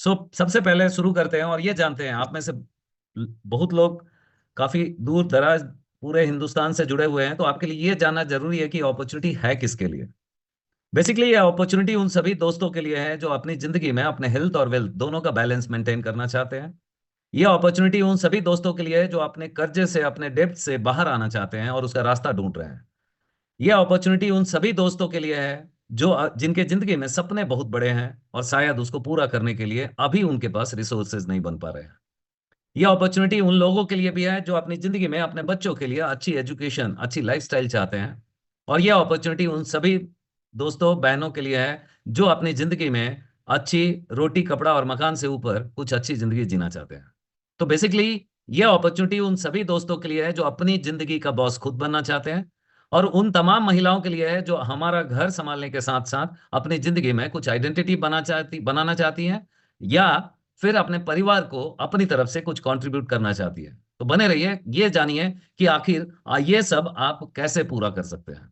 सबसे पहले शुरू करते हैं और ये जानते हैं, आप में से बहुत लोग काफी दूर दराज पूरे हिंदुस्तान से जुड़े हुए हैं, तो आपके लिए ये जानना जरूरी है कि अपॉर्चुनिटी है किसके लिए। बेसिकली ये अपॉर्चुनिटी उन सभी दोस्तों के लिए है जो अपनी जिंदगी में अपने हेल्थ और वेल्थ दोनों का बैलेंस मेंटेन करना चाहते हैं। ये अपॉर्चुनिटी उन सभी दोस्तों के लिए है जो अपने कर्जे से, अपने डेब्ट से बाहर आना चाहते हैं और उसका रास्ता ढूंढ रहे हैं। यह अपॉर्चुनिटी उन सभी दोस्तों के लिए है जो जिनके जिंदगी में सपने बहुत बड़े हैं और शायद उसको पूरा करने के लिए अभी उनके पास रिसोर्सेज नहीं बन पा रहे हैं। यह अपॉर्चुनिटी उन लोगों के लिए भी है जो अपनी जिंदगी में अपने बच्चों के लिए अच्छी एजुकेशन, अच्छी लाइफस्टाइल चाहते हैं। और यह अपॉर्चुनिटी उन सभी दोस्तों बहनों के लिए है जो अपनी जिंदगी में अच्छी रोटी कपड़ा और मकान से ऊपर कुछ अच्छी जिंदगी जीना चाहते हैं। तो बेसिकली यह अपॉर्चुनिटी उन सभी दोस्तों के लिए है जो अपनी जिंदगी का बॉस खुद बनना चाहते हैं, और उन तमाम महिलाओं के लिए है जो हमारा घर संभालने के साथ साथ अपनी जिंदगी में कुछ आइडेंटिटी बनाना चाहती हैं, या फिर अपने परिवार को अपनी तरफ से कुछ कंट्रीब्यूट करना चाहती है। तो बने रहिए, ये जानिए कि आखिर ये सब आप कैसे पूरा कर सकते हैं।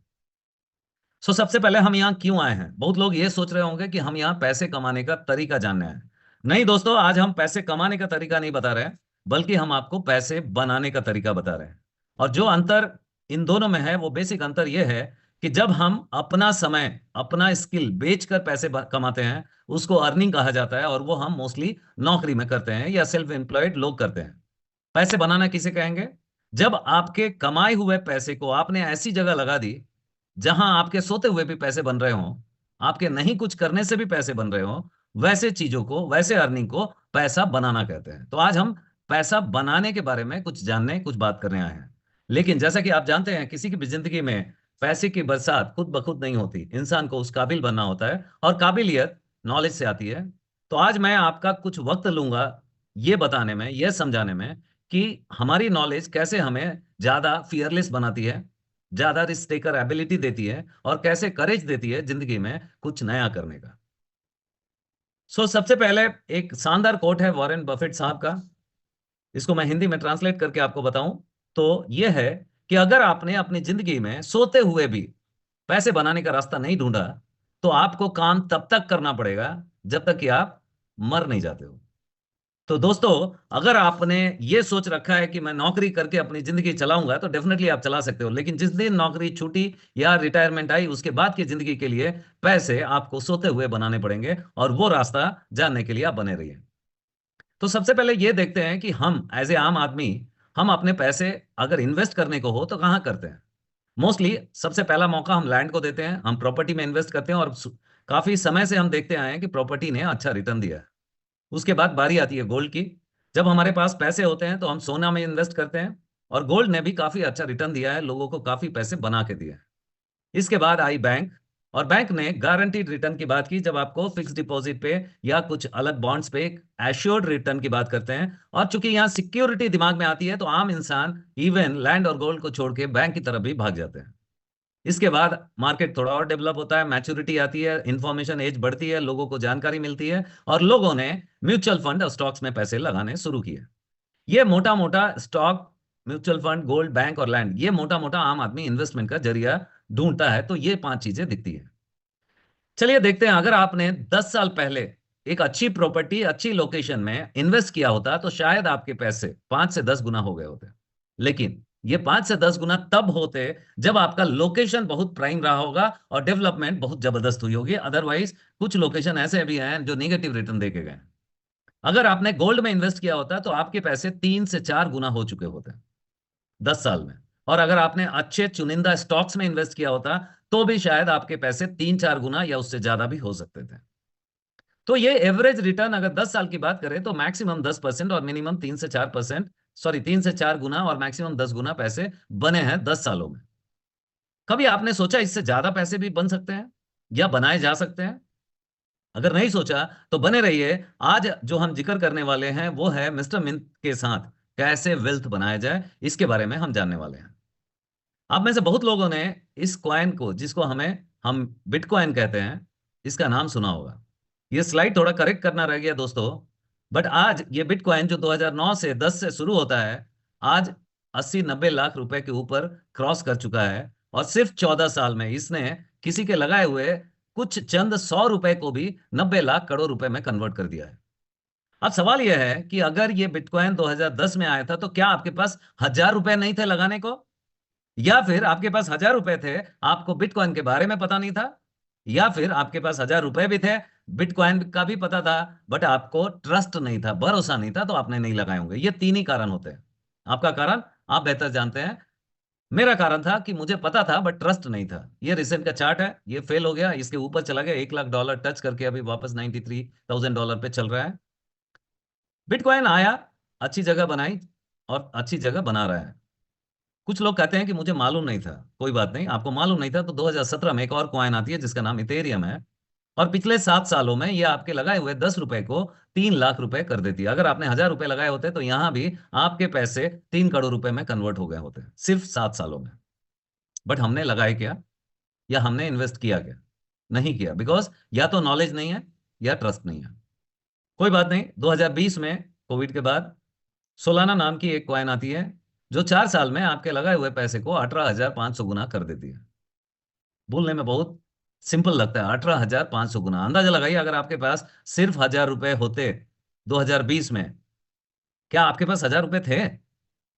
सबसे पहले हम यहाँ क्यों आए हैं। बहुत लोग ये सोच रहे होंगे कि हम यहाँ पैसे कमाने का तरीका जानने आए हैं। नहीं दोस्तों, आज हम पैसे कमाने का तरीका नहीं बता रहे हैं, बल्कि हम आपको पैसे बनाने का तरीका बता रहे हैं। और जो अंतर इन दोनों में है, वो बेसिक अंतर ये है कि जब हम अपना समय, अपना स्किल बेचकर पैसे कमाते हैं, उसको अर्निंग कहा जाता है, और वो हम मोस्टली नौकरी में करते हैं या सेल्फ एम्प्लॉयड लोग करते हैं। पैसे बनाना किसे कहेंगे? जब आपके कमाए हुए पैसे को आपने ऐसी जगह लगा दी जहां आपके सोते हुए भी पैसे बन रहे हो, आपके नहीं कुछ करने से भी पैसे बन रहे हो, वैसे चीजों को, वैसे अर्निंग को पैसा बनाना कहते हैं। तो आज हम पैसा बनाने के बारे में कुछ जानने, कुछ बात करने आए हैं। लेकिन जैसा कि आप जानते हैं, किसी की भी जिंदगी में पैसे की बरसात खुद ब खुद नहीं होती। इंसान को उस काबिल बनना होता है, और काबिलियत नॉलेज से आती है। तो आज मैं आपका कुछ वक्त लूंगा ये बताने में, ये समझाने में कि हमारी नॉलेज कैसे हमें ज्यादा फियरलेस बनाती है, ज्यादा रिस्क टेकर एबिलिटी देती है, और कैसे करेज देती है जिंदगी में कुछ नया करने का। सबसे पहले एक शानदार कोट है वॉरेन बफेट साहब का। इसको मैं हिंदी में ट्रांसलेट करके आपको बताऊं तो यह है कि अगर आपने अपनी जिंदगी में सोते हुए भी पैसे बनाने का रास्ता नहीं ढूंढा, तो आपको काम तब तक करना पड़ेगा जब तक कि आप मर नहीं जाते हो। तो दोस्तों, अगर आपने ये सोच रखा है कि मैं नौकरी करके अपनी जिंदगी चलाऊंगा, तो डेफिनेटली आप चला सकते हो। लेकिन जिस दिन नौकरी छूटी या रिटायरमेंट आई, उसके बाद की जिंदगी के लिए पैसे आपको सोते हुए बनाने पड़ेंगे, और वो रास्ता जानने के लिए आप बने रहिए। तो सबसे पहले ये देखते हैं कि हम एज ए आम आदमी, हम अपने पैसे अगर इन्वेस्ट करने को हो तो कहाँ करते हैं। मोस्टली सबसे पहला मौका हम लैंड को देते हैं, हम प्रॉपर्टी में इन्वेस्ट करते हैं, और काफी समय से हम देखते आए हैं कि प्रॉपर्टी ने अच्छा रिटर्न दिया है। उसके बाद बारी आती है गोल्ड की। जब हमारे पास पैसे होते हैं तो हम सोना में इन्वेस्ट करते हैं, और गोल्ड ने भी काफी अच्छा रिटर्न दिया है, लोगों को काफी पैसे बना के दिए हैं। इसके बाद आई बैंक, और बैंक ने गारंटीड रिटर्न की बात की जब आपको फिक्स डिपॉजिट पे या कुछ अलग बॉन्ड्स पे एक एश्योर्ड रिटर्न की बात करते हैं। और चूंकि यहाँ सिक्योरिटी दिमाग में आती है, तो आम इंसान इवन लैंड और गोल्ड को छोड़ के बैंक की तरफ भी भाग जाते हैं। इसके बाद मार्केट थोड़ा और डेवलप होता है, मैच्योरिटी आती है, इंफॉर्मेशन एज बढ़ती है, लोगों को जानकारी मिलती है, और लोगों ने म्यूचुअल फंड और स्टॉक्स में पैसे लगाने शुरू किए। ये मोटा मोटा stock, mutual fund, gold, bank और लैंड, ये मोटा मोटा आम आदमी इन्वेस्टमेंट का जरिया ढूंढता है। तो ये 5 चीजें दिखती है। चलिए देखते हैं, अगर आपने 10 साल पहले एक अच्छी प्रॉपर्टी, अच्छी लोकेशन में इन्वेस्ट किया होता, तो शायद आपके पैसे 5 से 10 गुना हो गए होते। लेकिन ये 5 से 10 गुना तब होते जब आपका लोकेशन बहुत प्राइम रहा होगा और डेवलपमेंट बहुत जबरदस्त हुई होगी। अदरवाइज कुछ लोकेशन ऐसे भी हैं जो नेगेटिव रिटर्न देके गए। अगर आपने गोल्ड में इन्वेस्ट किया होता तो आपके पैसे 3 से 4 गुना हो चुके होते 10 साल में। और अगर आपने अच्छे चुनिंदा स्टॉक्स में इन्वेस्ट किया होता, तो भी शायद आपके पैसे 3-4 गुना या उससे ज्यादा भी हो सकते थे। तो ये एवरेज रिटर्न अगर 10 साल की बात करें, तो मैक्सिमम 10% और मिनिमम 3 से 4%, सॉरी 3 से 4 गुना और मैक्सिमम 10 गुना पैसे बने हैं 10 सालों में। कभी आपने सोचा इससे ज्यादा पैसे भी बन सकते हैं या बनाए जा सकते हैं? अगर नहीं सोचा तो बने रहिए। आज जो हम जिक्र करने वाले हैं वो है मिस्टर मिंट के साथ कैसे वेल्थ बनाया जाए, इसके बारे में हम जानने वाले हैं। आप में से बहुत लोगों ने इस कॉइन को, जिसको हम बिटकॉइन कहते हैं, इसका नाम सुना होगा। ये स्लाइड थोड़ा करेक्ट करना रह गया दोस्तों, बट आज ये बिटकॉइन जो 2009 से 10 से शुरू होता है, आज 80-90 लाख रुपए के ऊपर क्रॉस कर चुका है। और सिर्फ 14 साल में इसने किसी के लगाए हुए कुछ चंद 100 रुपए को भी 90 लाख करोड़ रुपए में कन्वर्ट कर दिया है। अब सवाल यह है कि अगर ये बिटकॉइन 2010 में आया था तो क्या आपके पास 1,000 रुपए नहीं थे लगाने को, या फिर आपके पास 1,000 रुपए थे, आपको बिटकॉइन के बारे में पता नहीं था, या फिर आपके पास 1,000 रुपए भी थे, बिटकॉइन का भी पता था, बट आपको ट्रस्ट नहीं था, भरोसा नहीं था, तो आपने नहीं लगाए होंगे। ये तीन ही कारण होते हैं। आपका कारण आप बेहतर जानते हैं। मेरा कारण था कि मुझे पता था बट ट्रस्ट नहीं था। ये रिसेंट का चार्ट है, ये फेल हो गया, इसके ऊपर चला गया, $1,00,000 टच करके अभी वापस $93,000 पे चल रहा है। बिटकॉइन आया, अच्छी जगह बनाई, और अच्छी जगह बना रहा है। कुछ लोग कहते हैं कि मुझे मालूम नहीं था। कोई बात नहीं, आपको मालूम नहीं था तो 2017 में एक और कॉइन आती है जिसका नाम इथेरियम है, और पिछले 7 सालों में ये आपके लगाए हुए 10 रुपए को 3 लाख रुपए कर देती है। अगर आपने 1,000 रुपए लगाए होते तो यहां भी आपके पैसे 3 करोड़ रुपए में कन्वर्ट हो गए होते, सिर्फ 7 सालों में। बट हमने लगाए क्या, या हमने इन्वेस्ट किया क्या? नहीं किया, बिकॉज या तो नॉलेज नहीं है या ट्रस्ट नहीं है। कोई बात नहीं, 2020 में कोविड के बाद सोलाना नाम की एक कॉइन आती है जो 4 साल में आपके लगाए हुए पैसे को 18,500 गुना कर देती है। बोलने में बहुत सिंपल लगता है, 18,500 गुना। अंदाजा लगाइए, अगर आपके पास सिर्फ 1,000 रुपए होते 2020 में, क्या आपके पास 1,000 रुपए थे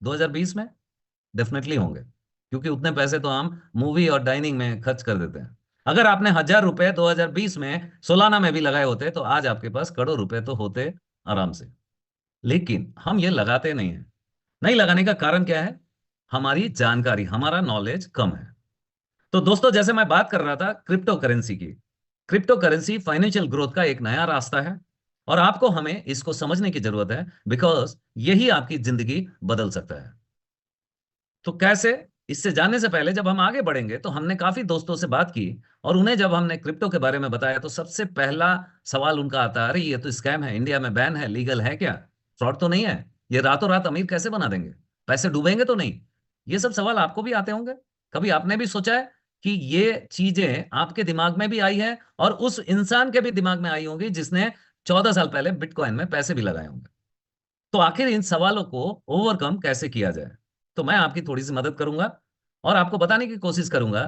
2020 में? डेफिनेटली होंगे, क्योंकि उतने पैसे तो हम मूवी और डाइनिंग में खर्च कर देते हैं। अगर आपने 1,000 रुपए 2020 में सोलाना में भी लगाए होते तो आज आपके पास करोड़ रुपए तो होते आराम से। लेकिन हम ये लगाते नहीं हैं। नहीं लगाने का कारण क्या है? हमारी जानकारी, हमारा नॉलेज कम है। तो दोस्तों, जैसे मैं बात कर रहा था क्रिप्टो करेंसी की, क्रिप्टो करेंसी फाइनेंशियल ग्रोथ का एक नया रास्ता है, और आपको हमें इसको समझने की जरूरत है, बिकॉज यही आपकी जिंदगी बदल सकता है। तो कैसे? इससे जानने से पहले जब हम आगे बढ़ेंगे तो हमने काफी दोस्तों से बात की, और उन्हें जब हमने क्रिप्टो के बारे में बताया तो सबसे पहला सवाल उनका आता है, अरे ये तो स्कैम है, इंडिया में बैन है, लीगल है क्या, फ्रॉड तो नहीं है, ये रातों रात अमीर कैसे बना देंगे, पैसे डूबेंगे तो नहीं? ये सब सवाल आपको भी आते होंगे। कभी आपने भी सोचा है कि ये चीजें आपके दिमाग में भी आई है, और उस इंसान के भी दिमाग में आई होंगी जिसने 14 साल पहले बिटकॉइन में पैसे भी लगाए होंगे? तो आखिर इन सवालों को ओवरकम कैसे किया जाए? तो मैं आपकी थोड़ी सी मदद करूंगा, और आपको बताने की कोशिश करूंगा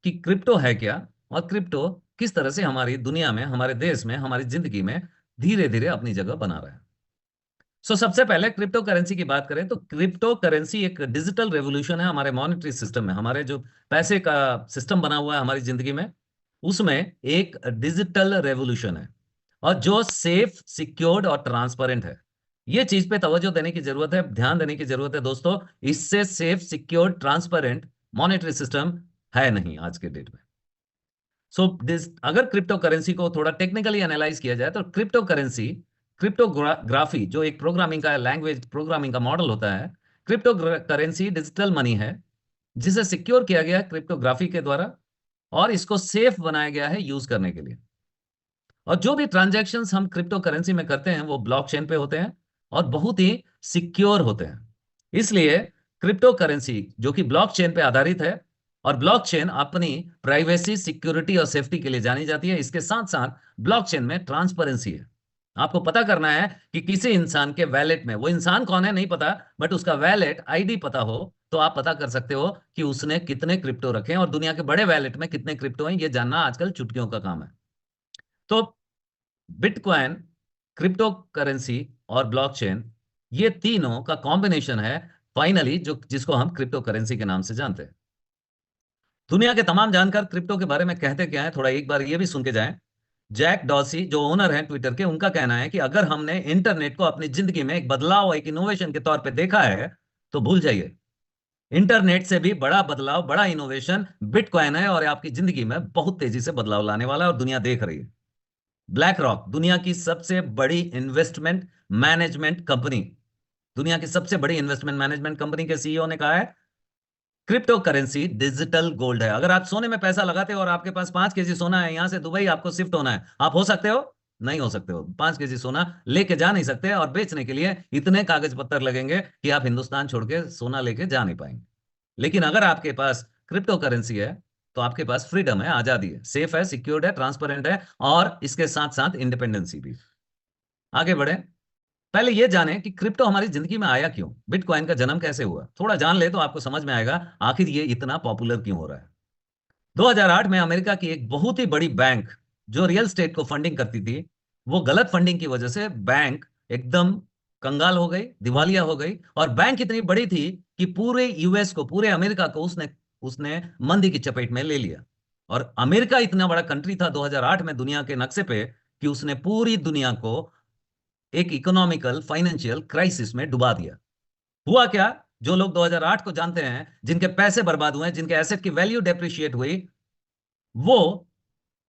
कि क्रिप्टो है क्या, और क्रिप्टो किस तरह से हमारी दुनिया में, हमारे देश में, हमारी जिंदगी में धीरे धीरे अपनी जगह बना रहा है। सबसे पहले क्रिप्टो करेंसी की बात करें तो क्रिप्टो करेंसी एक डिजिटल रेवोल्यूशन है हमारे मॉनेटरी सिस्टम में। हमारे जो पैसे का सिस्टम बना हुआ है हमारी जिंदगी में, उसमें एक डिजिटल रेवोल्यूशन है, और जो सेफ, सिक्योर्ड और ट्रांसपेरेंट है। ये चीज पे तवज्जो देने की जरूरत है, ध्यान देने की जरूरत है दोस्तों। इससे safe, secure, transparent monetary system है नहीं आज के डेट में। अगर क्रिप्टो करेंसी को थोड़ा टेक्निकली एनालाइज किया जाए तो क्रिप्टो करेंसी, क्रिप्टोग्राफी जो एक प्रोग्रामिंग का लैंग्वेज, प्रोग्रामिंग का मॉडल होता है, क्रिप्टो करेंसी डिजिटल मनी है जिसे सिक्योर किया गया है क्रिप्टोग्राफी के द्वारा, और इसको सेफ बनाया गया है यूज करने के लिए। और जो भी ट्रांजैक्शंस हम क्रिप्टो करेंसी में करते हैं वो ब्लॉकचेन पे होते हैं, और बहुत ही सिक्योर होते हैं। इसलिए क्रिप्टो करेंसी जो कि ब्लॉकचेन पे आधारित है, और ब्लॉकचेन अपनी प्राइवेसी, सिक्योरिटी और सेफ्टी के लिए जानी जाती है। इसके साथ साथ ब्लॉकचेन में ट्रांसपेरेंसी है। आपको पता करना है कि किसी इंसान के वैलेट में, वो इंसान कौन है नहीं पता, बट उसका वैलेट आईडी पता हो, तो आप पता कर सकते हो कि उसने कितने क्रिप्टो रखे हैं, और दुनिया के बड़े वैलेट में कितने क्रिप्टो हैं, ये जानना आजकल चुटकियों का काम है। तो बिटकॉइन, क्रिप्टो करेंसी और ब्लॉकचेन, ये तीनों का कॉम्बिनेशन है फाइनली जो जिसको हम क्रिप्टो करेंसी के नाम से जानते हैं। दुनिया के तमाम जानकार क्रिप्टो के बारे में कहते क्या है, थोड़ा एक बार ये भी सुन के जाएं। जैक डॉर्सी जो ओनर हैं ट्विटर के, उनका कहना है कि अगर हमने इंटरनेट को अपनी जिंदगी में एक बदलाव, एक इनोवेशन के तौर पे देखा है तो भूल जाइए, इंटरनेट से भी बड़ा बदलाव, बड़ा इनोवेशन बिटकॉइन है, और आपकी जिंदगी में बहुत तेजी से बदलाव लाने वाला है, और दुनिया देख रही है। ब्लैक रॉक, दुनिया की सबसे बड़ी इन्वेस्टमेंट मैनेजमेंट कंपनी, दुनिया की सबसे बड़ी इन्वेस्टमेंट मैनेजमेंट कंपनी के सीईओ ने कहा है क्रिप्टो करेंसी डिजिटल गोल्ड है। अगर आप सोने में पैसा लगाते हो और आपके पास 5 केजी सोना है, यहां से दुबई आपको शिफ्ट होना है, आप हो सकते हो? नहीं हो सकते हो। 5 केजी सोना लेके जा नहीं सकते, और बेचने के लिए इतने कागज पत्तर लगेंगे कि आप हिंदुस्तान छोड़ के सोना लेके जा नहीं पाएंगे। लेकिन अगर आपके पास क्रिप्टो करेंसी है तो आपके पास फ्रीडम है, आजादी है, सेफ है, सिक्योर्ड है, ट्रांसपेरेंट है, और इसके साथ साथ इंडिपेंडेंसी भी। आगे बढ़े, पहले ये जाने कि क्रिप्टो हमारी जिंदगी में आया क्यों, बिटकॉइन का जन्म कैसे हुआ। थोड़ा जान ले तो आपको समझ में आएगा आखिर ये इतना पॉपुलर क्यों हो रहा है। 2008 में अमेरिका की एक बहुत ही बड़ी बैंक जो रियल स्टेट को फंडिंग करती थी, वो गलत फंडिंग की वजह से बैंक एकदम कंगाल हो गई, दिवालिया हो गई। और बैंक इतनी बड़ी थी कि पूरे यूएस को, पूरे अमेरिका को उसने उसने मंदी की चपेट में ले लिया। और अमेरिका इतना बड़ा कंट्री था 2008 में दुनिया के नक्शे पे कि उसने पूरी दुनिया को एक इकोनॉमिकल फाइनेंशियल क्राइसिस में डुबा दिया। हुआ क्या? जो लोग 2008 को जानते हैं, जिनके पैसे बर्बाद हुए, जिनके एसेट की वैल्यू डेप्रिशिएट हुई, वो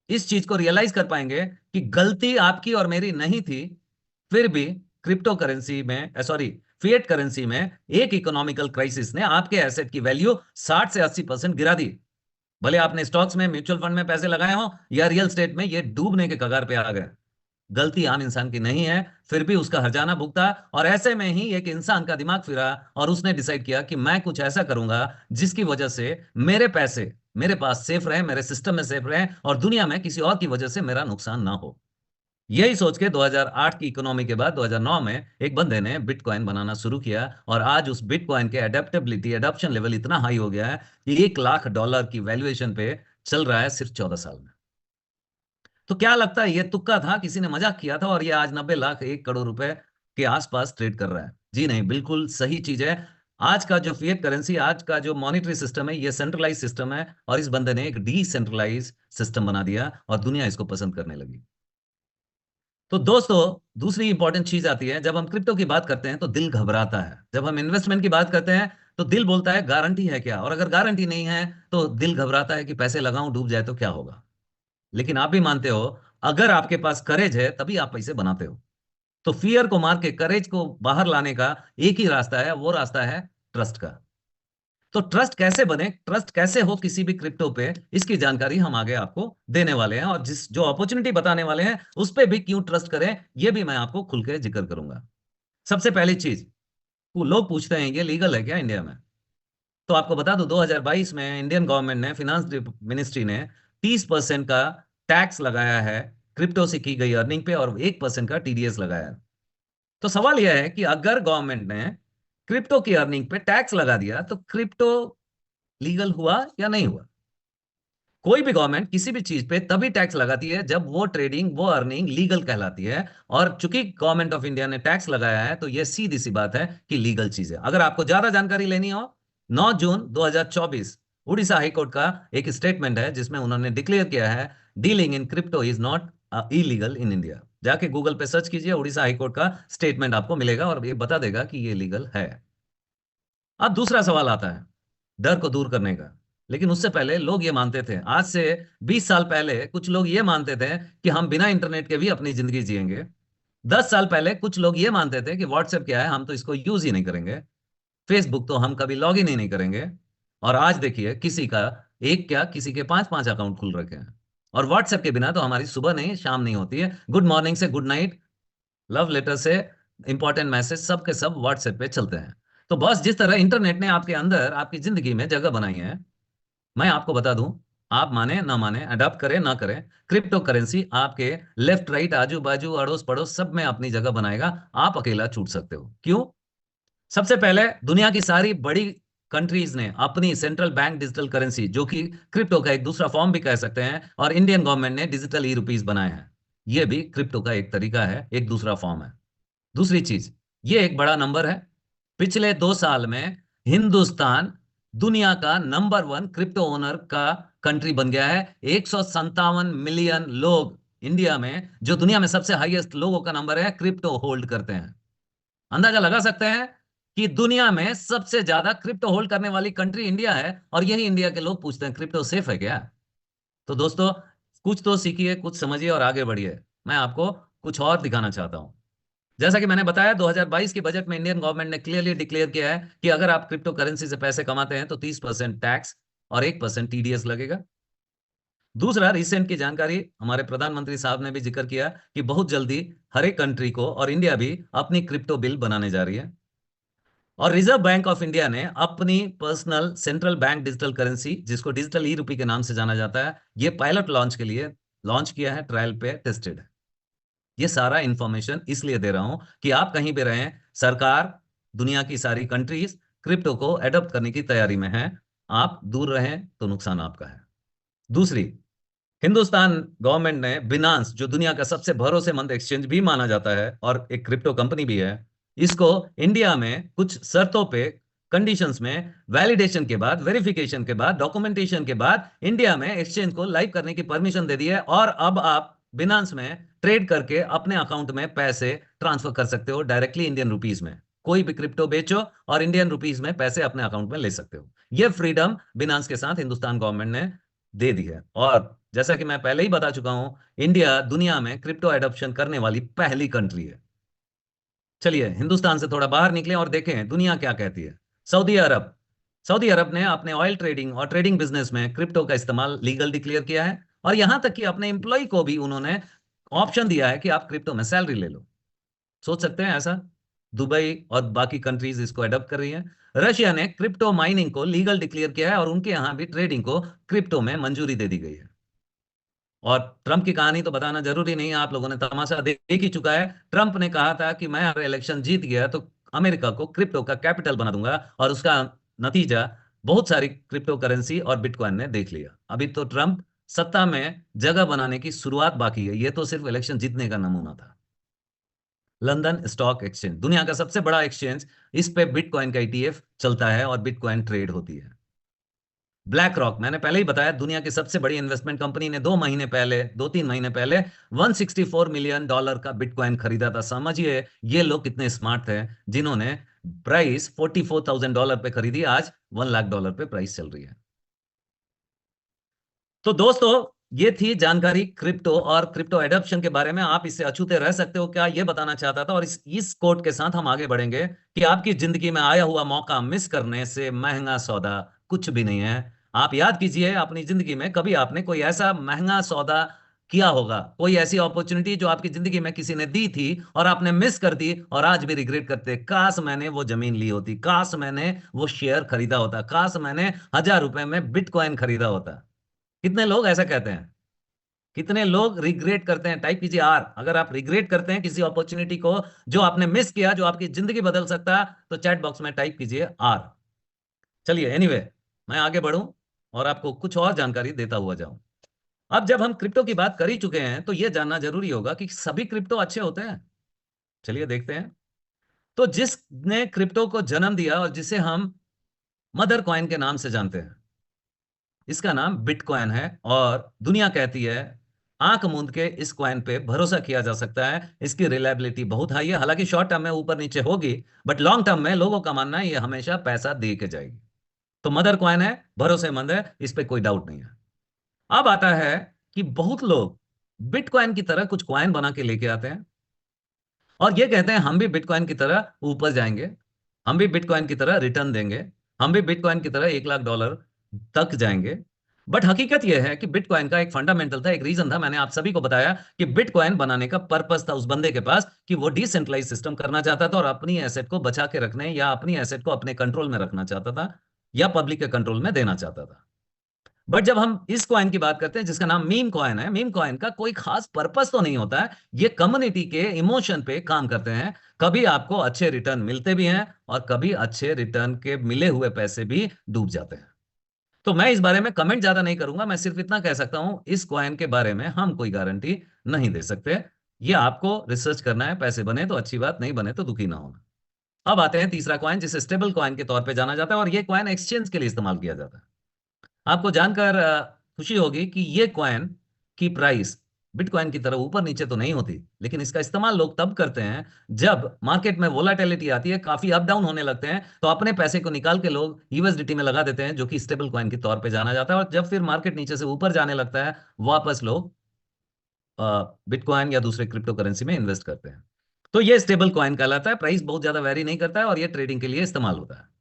इस चीज को रियलाइज कर पाएंगे कि गलती आपकी और मेरी नहीं थी। फिर भी क्रिप्टो करेंसी में, सॉरी, फिएट करेंसी में एक इकोनॉमिकल क्राइसिस ने आपके एसेट की वैल्यू 60 से 80% गिरा दी। भले आपने स्टॉक्स में, म्यूचुअल फंड में पैसे लगाए हो या रियल स्टेट में, ये डूबने के कगार पे आ गए। गलती आम इंसान की नहीं है, फिर भी उसका हर्जाना भुगता। और ऐसे में ही एक इंसान का दिमाग फिरा और उसने डिसाइड किया कि मैं कुछ ऐसा करूंगा जिसकी वजह से मेरे पैसे मेरे पास सेफ रहे, मेरे सिस्टम में सेफ रहे, और दुनिया में किसी और की वजह से मेरा नुकसान ना हो। यही सोच के 2008 की इकोनॉमी के बाद 2009 में एक बंदे ने बिटकॉइन बनाना शुरू किया। और आज उस बिटकॉइन के एडेप्टेबिलिटी, एडॉप्शन लेवल इतना हाई हो गया है कि $1 लाख की वैल्यूएशन पे चल रहा है सिर्फ 14 साल में। तो क्या लगता है, ये तुक्का था, किसी ने मजाक किया था और ये आज 90 लाख, 1 करोड़ रुपए के आसपास ट्रेड कर रहा है? जी नहीं, बिल्कुल सही चीज है। आज का जो फिएट करेंसी, आज का जो मॉनेटरी सिस्टम है, ये सेंट्रलाइज सिस्टम है, और इस बंदे ने एक डिसेंट्रलाइज सिस्टम बना दिया और दुनिया इसको पसंद करने लगी। तो दोस्तों, दूसरी इंपॉर्टेंट चीज आती है, जब हम क्रिप्टो की बात करते हैं तो दिल घबराता है। जब हम इन्वेस्टमेंट की बात करते हैं तो दिल बोलता है गारंटी है क्या, और अगर गारंटी नहीं है तो दिल घबराता है कि पैसे लगाऊं, डूब जाए तो क्या होगा। लेकिन आप भी मानते हो, अगर आपके पास करेज है तभी आप पैसे बनाते हो। तो फियर को मार के करेज को बाहर लाने का एक ही रास्ता है, वो रास्ता है ट्रस्ट का। तो ट्रस्ट कैसे बने, ट्रस्ट कैसे हो किसी भी क्रिप्टो पे, इसकी जानकारी हम आगे आपको देने वाले हैं। और जिस जो अपॉर्चुनिटी बताने वाले हैं उस पे भी क्यों ट्रस्ट करें, ये भी मैं आपको खुल के जिक्र करूंगा। सबसे पहली चीज, वो लोग पूछते हैं ये लीगल है क्या इंडिया में। तो आपको बता दूं, 2022 में इंडियन गवर्नमेंट ने, फिनांस मिनिस्ट्री ने 30% का टैक्स लगाया है क्रिप्टो से की गई अर्निंग पे, और 1% का टीडीएस लगाया है। तो सवाल यह है कि अगर गवर्नमेंट ने क्रिप्टो की अर्निंग पे टैक्स लगा दिया तो क्रिप्टो लीगल हुआ या नहीं हुआ? कोई भी गवर्नमेंट किसी भी चीज पे तभी टैक्स लगाती है जब वो ट्रेडिंग, वो अर्निंग लीगल कहलाती है। और चूंकि गवर्नमेंट ऑफ इंडिया ने टैक्स लगाया है तो ये सीधी सी बात है कि लीगल चीज है। अगर आपको ज्यादा जानकारी लेनी हो, 9 जून 2024 उड़ीसा हाईकोर्ट का एक स्टेटमेंट है जिसमें उन्होंने डिक्लेयर किया है, dealing in crypto is not illegal in India. जाके गूगल पे सर्च कीजिए, उड़ीसा हाईकोर्ट का स्टेटमेंट आपको मिलेगा और ये बता देगा कि ये लीगल है। अब दूसरा सवाल आता है डर को दूर करने का। लेकिन उससे पहले लोग ये मानते थे, आज से 20 साल पहले कुछ लोग ये मानते थे कि हम बिना इंटरनेट के भी अपनी जिंदगी जिएंगे। 10 साल पहले कुछ लोग ये मानते थे कि व्हाट्सएप क्या है, हम तो इसको यूज ही नहीं करेंगे। फेसबुक तो हम कभी लॉग इन ही नहीं करेंगे। और आज देखिए, किसी का एक क्या, किसी के 5-5 अकाउंट खुल रखे हैं। और व्हाट्सएप के बिना तो हमारी सुबह नहीं, शाम नहीं होती है। गुड मॉर्निंग से गुड नाइट, लव लेटर से इंपॉर्टेंट मैसेज, सब के सब व्हाट्सएप पे चलते हैं। तो बस जिस तरह इंटरनेट ने आपके अंदर, आपकी जिंदगी में जगह बनाई है, मैं आपको बता दूं, आप माने ना माने, अडॉप्ट करें ना करें, क्रिप्टो करेंसी आपके लेफ्ट राइट, आजू बाजू, अड़ोस पड़ोस सब में अपनी जगह बनाएगा। आप अकेला छूट सकते हो। क्यों? सबसे पहले, दुनिया की सारी बड़ी कंट्रीज ने अपनी सेंट्रल बैंक डिजिटल करेंसी, जो कि क्रिप्टो का एक दूसरा फॉर्म भी कह सकते हैं, और इंडियन गवर्नमेंट ने डिजिटल ई रुपीज बनाए हैं। यह भी क्रिप्टो का एक तरीका है, एक दूसरा फॉर्म है। दूसरी चीज, ये एक बड़ा नंबर है। पिछले 2 साल में हिंदुस्तान दुनिया का नंबर 1 क्रिप्टो ओनर का कंट्री बन गया है। 157 मिलियन लोग इंडिया में, जो दुनिया में सबसे हाईएस्ट लोगों का नंबर है, क्रिप्टो होल्ड करते हैं। अंदाजा लगा सकते हैं कि दुनिया में सबसे ज्यादा क्रिप्टो होल्ड करने वाली कंट्री इंडिया है। और यही इंडिया के लोग पूछते हैं क्रिप्टो सेफ है क्या। तो दोस्तों, कुछ तो सीखिए, कुछ समझिए और आगे बढ़िए। मैं आपको कुछ और दिखाना चाहता हूं। जैसा कि मैंने बताया, 2022 के बजट में इंडियन गवर्नमेंट ने क्लियरली डिक्लेयर किया है कि अगर आप क्रिप्टो करेंसी से पैसे कमाते हैं तो 30% टैक्स और 1% टीडीएस लगेगा। दूसरा, रिसेंट की जानकारी, हमारे प्रधानमंत्री साहब ने भी जिक्र किया कि बहुत जल्दी हर एक कंट्री को, और इंडिया भी, अपनी क्रिप्टो बिल बनाने जा रही है। और रिजर्व बैंक ऑफ इंडिया ने अपनी personal central bank digital currency, जिसको डिजिटल ई रूपी के नाम से जाना जाता है, ये पायलट लॉन्च के लिए लॉन्च किया है, ट्रायल पे टेस्टेड है। ये सारा इंफॉर्मेशन इसलिए दे रहा हूं कि आप कहीं भी रहें, सरकार, दुनिया की सारी कंट्रीज क्रिप्टो को एडॉप्ट करने की तैयारी में है। आप दूर रहें तो नुकसान आपका है। दूसरी, हिंदुस्तान गवर्नमेंट ने बिनांस, जो दुनिया का सबसे भरोसेमंद एक्सचेंज भी माना जाता है और एक क्रिप्टो कंपनी भी है, इसको इंडिया में कुछ शर्तों पे, कंडीशंस में, वैलिडेशन के बाद, वेरिफिकेशन के बाद, डॉक्यूमेंटेशन के बाद इंडिया में एक्सचेंज को लाइव करने की परमिशन दे दी है। और अब आप बिनांस में ट्रेड करके अपने अकाउंट में पैसे ट्रांसफर कर सकते हो डायरेक्टली इंडियन रुपीज में। कोई भी क्रिप्टो बेचो और इंडियन रुपीज में पैसे अपने अकाउंट में ले सकते हो। यह फ्रीडम बिनांस के साथ हिंदुस्तान गवर्नमेंट ने दे दी है। और जैसा कि मैं पहले ही बता चुका हूं, इंडिया दुनिया में क्रिप्टो एडॉप्शन करने वाली पहली कंट्री है। चलिए हिंदुस्तान से थोड़ा बाहर निकलें और देखें दुनिया क्या कहती है। सऊदी अरब। सऊदी अरब ने अपने ऑयल ट्रेडिंग और ट्रेडिंग बिजनेस में क्रिप्टो का इस्तेमाल लीगल डिक्लेयर किया है, और यहां तक कि अपने एम्प्लॉय को भी उन्होंने ऑप्शन दिया है कि आप क्रिप्टो में सैलरी ले लो। सोच सकते हैं ऐसा? दुबई और बाकी कंट्रीज इसको अडॉप्ट कर रही हैं। रशिया ने क्रिप्टो माइनिंग को लीगल डिक्लेयर किया है और उनके यहां भी ट्रेडिंग को क्रिप्टो में मंजूरी दे दी गई है। और ट्रंप की कहानी तो बताना जरूरी नहीं है, आप लोगों ने तमाशा देख ही चुका है। ट्रंप ने कहा था कि मैं अगर इलेक्शन जीत गया तो अमेरिका को क्रिप्टो का कैपिटल बना दूंगा, और उसका नतीजा बहुत सारी क्रिप्टो करेंसी और बिटकॉइन ने देख लिया। अभी तो ट्रंप सत्ता में जगह बनाने की शुरुआत बाकी है, ये तो सिर्फ इलेक्शन जीतने का नमूना था। लंदन स्टॉक एक्सचेंज दुनिया का सबसे बड़ा एक्सचेंज, इस पे बिटकॉइन का ईटीएफ चलता है और बिटकॉइन ट्रेड होती है। ब्लैक रॉक, मैंने पहले ही बताया, दुनिया की सबसे बड़ी इन्वेस्टमेंट कंपनी ने 2-3 महीने पहले $164 मिलियन का बिटकॉइन खरीदा था। समझिए ये लोग कितने स्मार्ट थे, जिन्होंने प्राइस $44,000 पे खरीदी, आज $1 लाख पे प्राइस चल रही है। तो दोस्तों, ये थी जानकारी क्रिप्टो और क्रिप्टो एडॉप्शन के बारे में। आप इससे अछूते रह सकते हो क्या, ये बताना चाहता था। और इस कोट के साथ हम आगे बढ़ेंगे कि आपकी जिंदगी में आया हुआ मौका मिस करने से महंगा सौदा कुछ भी नहीं है। आप याद कीजिए अपनी जिंदगी में कभी आपने कोई ऐसा महंगा सौदा किया होगा, कोई ऐसी अपॉर्चुनिटी जो आपकी जिंदगी में किसी ने दी थी और आपने मिस कर दी, और आज भी रिग्रेट करते, काश मैंने वो जमीन ली होती, काश मैंने वो शेयर खरीदा होता, काश मैंने $1,000 में बिटकॉइन खरीदा होता। कितने लोग ऐसा कहते हैं? कितने लोग रिग्रेट करते हैं? टाइप कीजिए आर, अगर आप रिग्रेट करते हैं किसी अपॉर्चुनिटी को जो आपने मिस किया, जो आपकी जिंदगी बदल सकता, तो चैट बॉक्स में टाइप कीजिए आर। चलिए एनीवे, मैं आगे बढ़ूं और आपको कुछ और जानकारी देता हुआ जाऊं। अब जब हम क्रिप्टो की बात कर ही चुके हैं तो यह जानना जरूरी होगा कि सभी क्रिप्टो अच्छे होते हैं। चलिए देखते हैं। तो जिसने क्रिप्टो को जन्म दिया और जिसे हम मदर कॉइन के नाम से जानते हैं, इसका नाम बिटकॉइन है। और दुनिया कहती है आंख मूंद के इस कॉइन पे भरोसा किया जा सकता है, इसकी रिलायबिलिटी बहुत हाई है। हालांकि शॉर्ट टर्म में ऊपर नीचे होगी, बट लॉन्ग टर्म में लोगों का मानना है ये हमेशा पैसा दे के जाएगी। तो मदर कॉइन है, भरोसेमंद है, इस पे कोई डाउट नहीं है। अब आता है कि बहुत लोग बिटकॉइन की तरह कुछ कॉइन बना के लेके आते हैं और ये कहते हैं हम भी बिटकॉइन की तरह ऊपर जाएंगे, हम भी बिटकॉइन की तरह रिटर्न देंगे, हम भी बिटकॉइन की तरह $1 लाख तक जाएंगे। बट हकीकत यह है कि बिटकॉइन का एक फंडामेंटल था, एक रीजन था। मैंने आप सभी को बताया कि बिटकॉइन बनाने का पर्पस था उस बंदे के पास कि वो डिसेंट्रलाइज सिस्टम करना चाहता था और अपनी एसेट को बचा के रखने या अपनी एसेट को अपने कंट्रोल में रखना चाहता था या पब्लिक के कंट्रोल में देना चाहता था। बट जब हम इस कॉइन की बात करते हैं जिसका नाम मीम कॉइन है, मीम कॉइन का कोई खास पर्पस तो नहीं होता है, ये कम्युनिटी के इमोशन पे काम करते हैं। कभी आपको अच्छे रिटर्न मिलते भी हैं और कभी अच्छे रिटर्न के मिले हुए पैसे भी डूब जाते हैं। तो मैं इस बारे में कमेंट ज्यादा नहीं करूंगा, मैं सिर्फ इतना कह सकता हूं इस कॉइन के बारे में हम कोई गारंटी नहीं दे सकते। ये आपको रिसर्च करना है, पैसे बने तो अच्छी बात, नहीं बने तो दुखी ना होना। अब आते हैं तीसरा कॉइन जिसे स्टेबल कॉइन के तौर पे जाना जाता है, और ये कॉइन एक्सचेंज के लिए इस्तेमाल किया जाता है। आपको जानकर खुशी होगी कि ये कॉइन की प्राइस बिटकॉइन की तरह ऊपर नीचे तो नहीं होती, लेकिन इसका इस्तेमाल लोग तब करते हैं जब मार्केट में वोलाटिलिटी आती है, काफी अप डाउन होने लगते हैं, तो अपने पैसे को निकाल के लोग यूएसडीटी में लगा देते हैं, जो कि स्टेबल कॉइन के तौर पे जाना जाता है। और जब फिर मार्केट नीचे से ऊपर जाने लगता है, वापस लोग बिटकॉइन या दूसरे क्रिप्टो करेंसी में इन्वेस्ट करते हैं। तो ये स्टेबल कॉइन कहलाता है, प्राइस बहुत ज्यादा वेरी नहीं करता है और ये ट्रेडिंग के लिए इस्तेमाल होता है।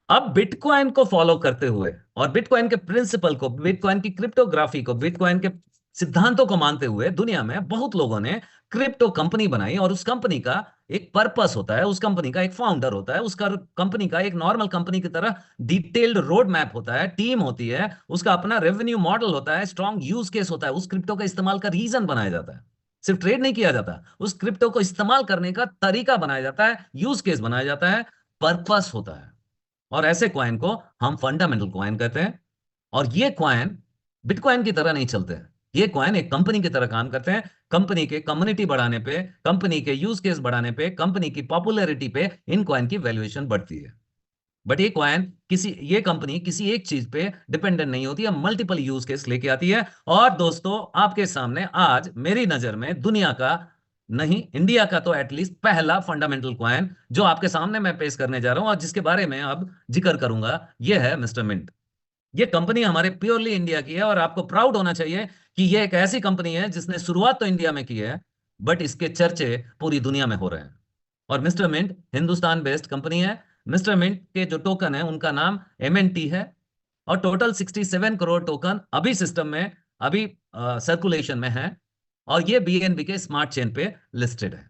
अब बिटकॉइन को फॉलो करते हुए और बिटकॉइन के प्रिंसिपल को, बिटकॉइन की क्रिप्टोग्राफी को, बिटकॉइन के सिद्धांतों को मानते हुए दुनिया में बहुत लोगों ने क्रिप्टो कंपनी बनाई। और उस कंपनी का एक पर्पस होता है, उस कंपनी का एक फाउंडर होता है, उसका कंपनी का एक नॉर्मल कंपनी की तरह डिटेल्ड रोड मैप होता है, टीम होती है, उसका अपना रेवेन्यू मॉडल होता है, स्ट्रॉन्ग यूज केस होता है। उस क्रिप्टो का इस्तेमाल का रीजन बनाया जाता है, सिर्फ ट्रेड नहीं किया जाता, उस क्रिप्टो को इस्तेमाल करने का तरीका बनाया जाता है, यूज केस बनाया जाता है, पर्पस होता है। और ऐसे क्वाइन को हम फंडामेंटल क्वाइन कहते हैं। और ये क्वाइन बिटकॉइन की तरह नहीं चलते हैं। ये कॉइन एक कंपनी की तरह काम करते हैं। कंपनी के कम्युनिटी बढ़ाने पे, कंपनी के यूज केस बढ़ाने पे, कंपनी की पॉपुलैरिटी पे इन कॉइन की वैल्यूएशन बढ़ती है। बट ये कंपनी किसी एक चीज पे डिपेंडेंट नहीं होती है, मल्टीपल यूज केस लेके आती है। और दोस्तों, आपके सामने आज मेरी नजर में दुनिया का, नहीं इंडिया का तो एटलीस्ट पहला फंडामेंटल कॉइन जो आपके सामने मैं पेश करने जा रहा हूं और जिसके बारे में अब जिक्र करूंगा, यह है मिस्टर मिंट। ये कंपनी हमारे प्योरली इंडिया की है और आपको प्राउड होना चाहिए कि ये एक ऐसी कंपनी है जिसने शुरुआत तो इंडिया में की है, बट इसके चर्चे पूरी दुनिया में हो रहे हैं। और mister mint Hindustan based company है। मिस्टर मिंट के जो टोकन है उनका नाम MNT है। और टोटल 67 करोड़ टोकन अभी सिस्टम में, अभी सर्कुलेशन में है। और ये BNB के स्मार्ट चेन पे लिस्टेड है।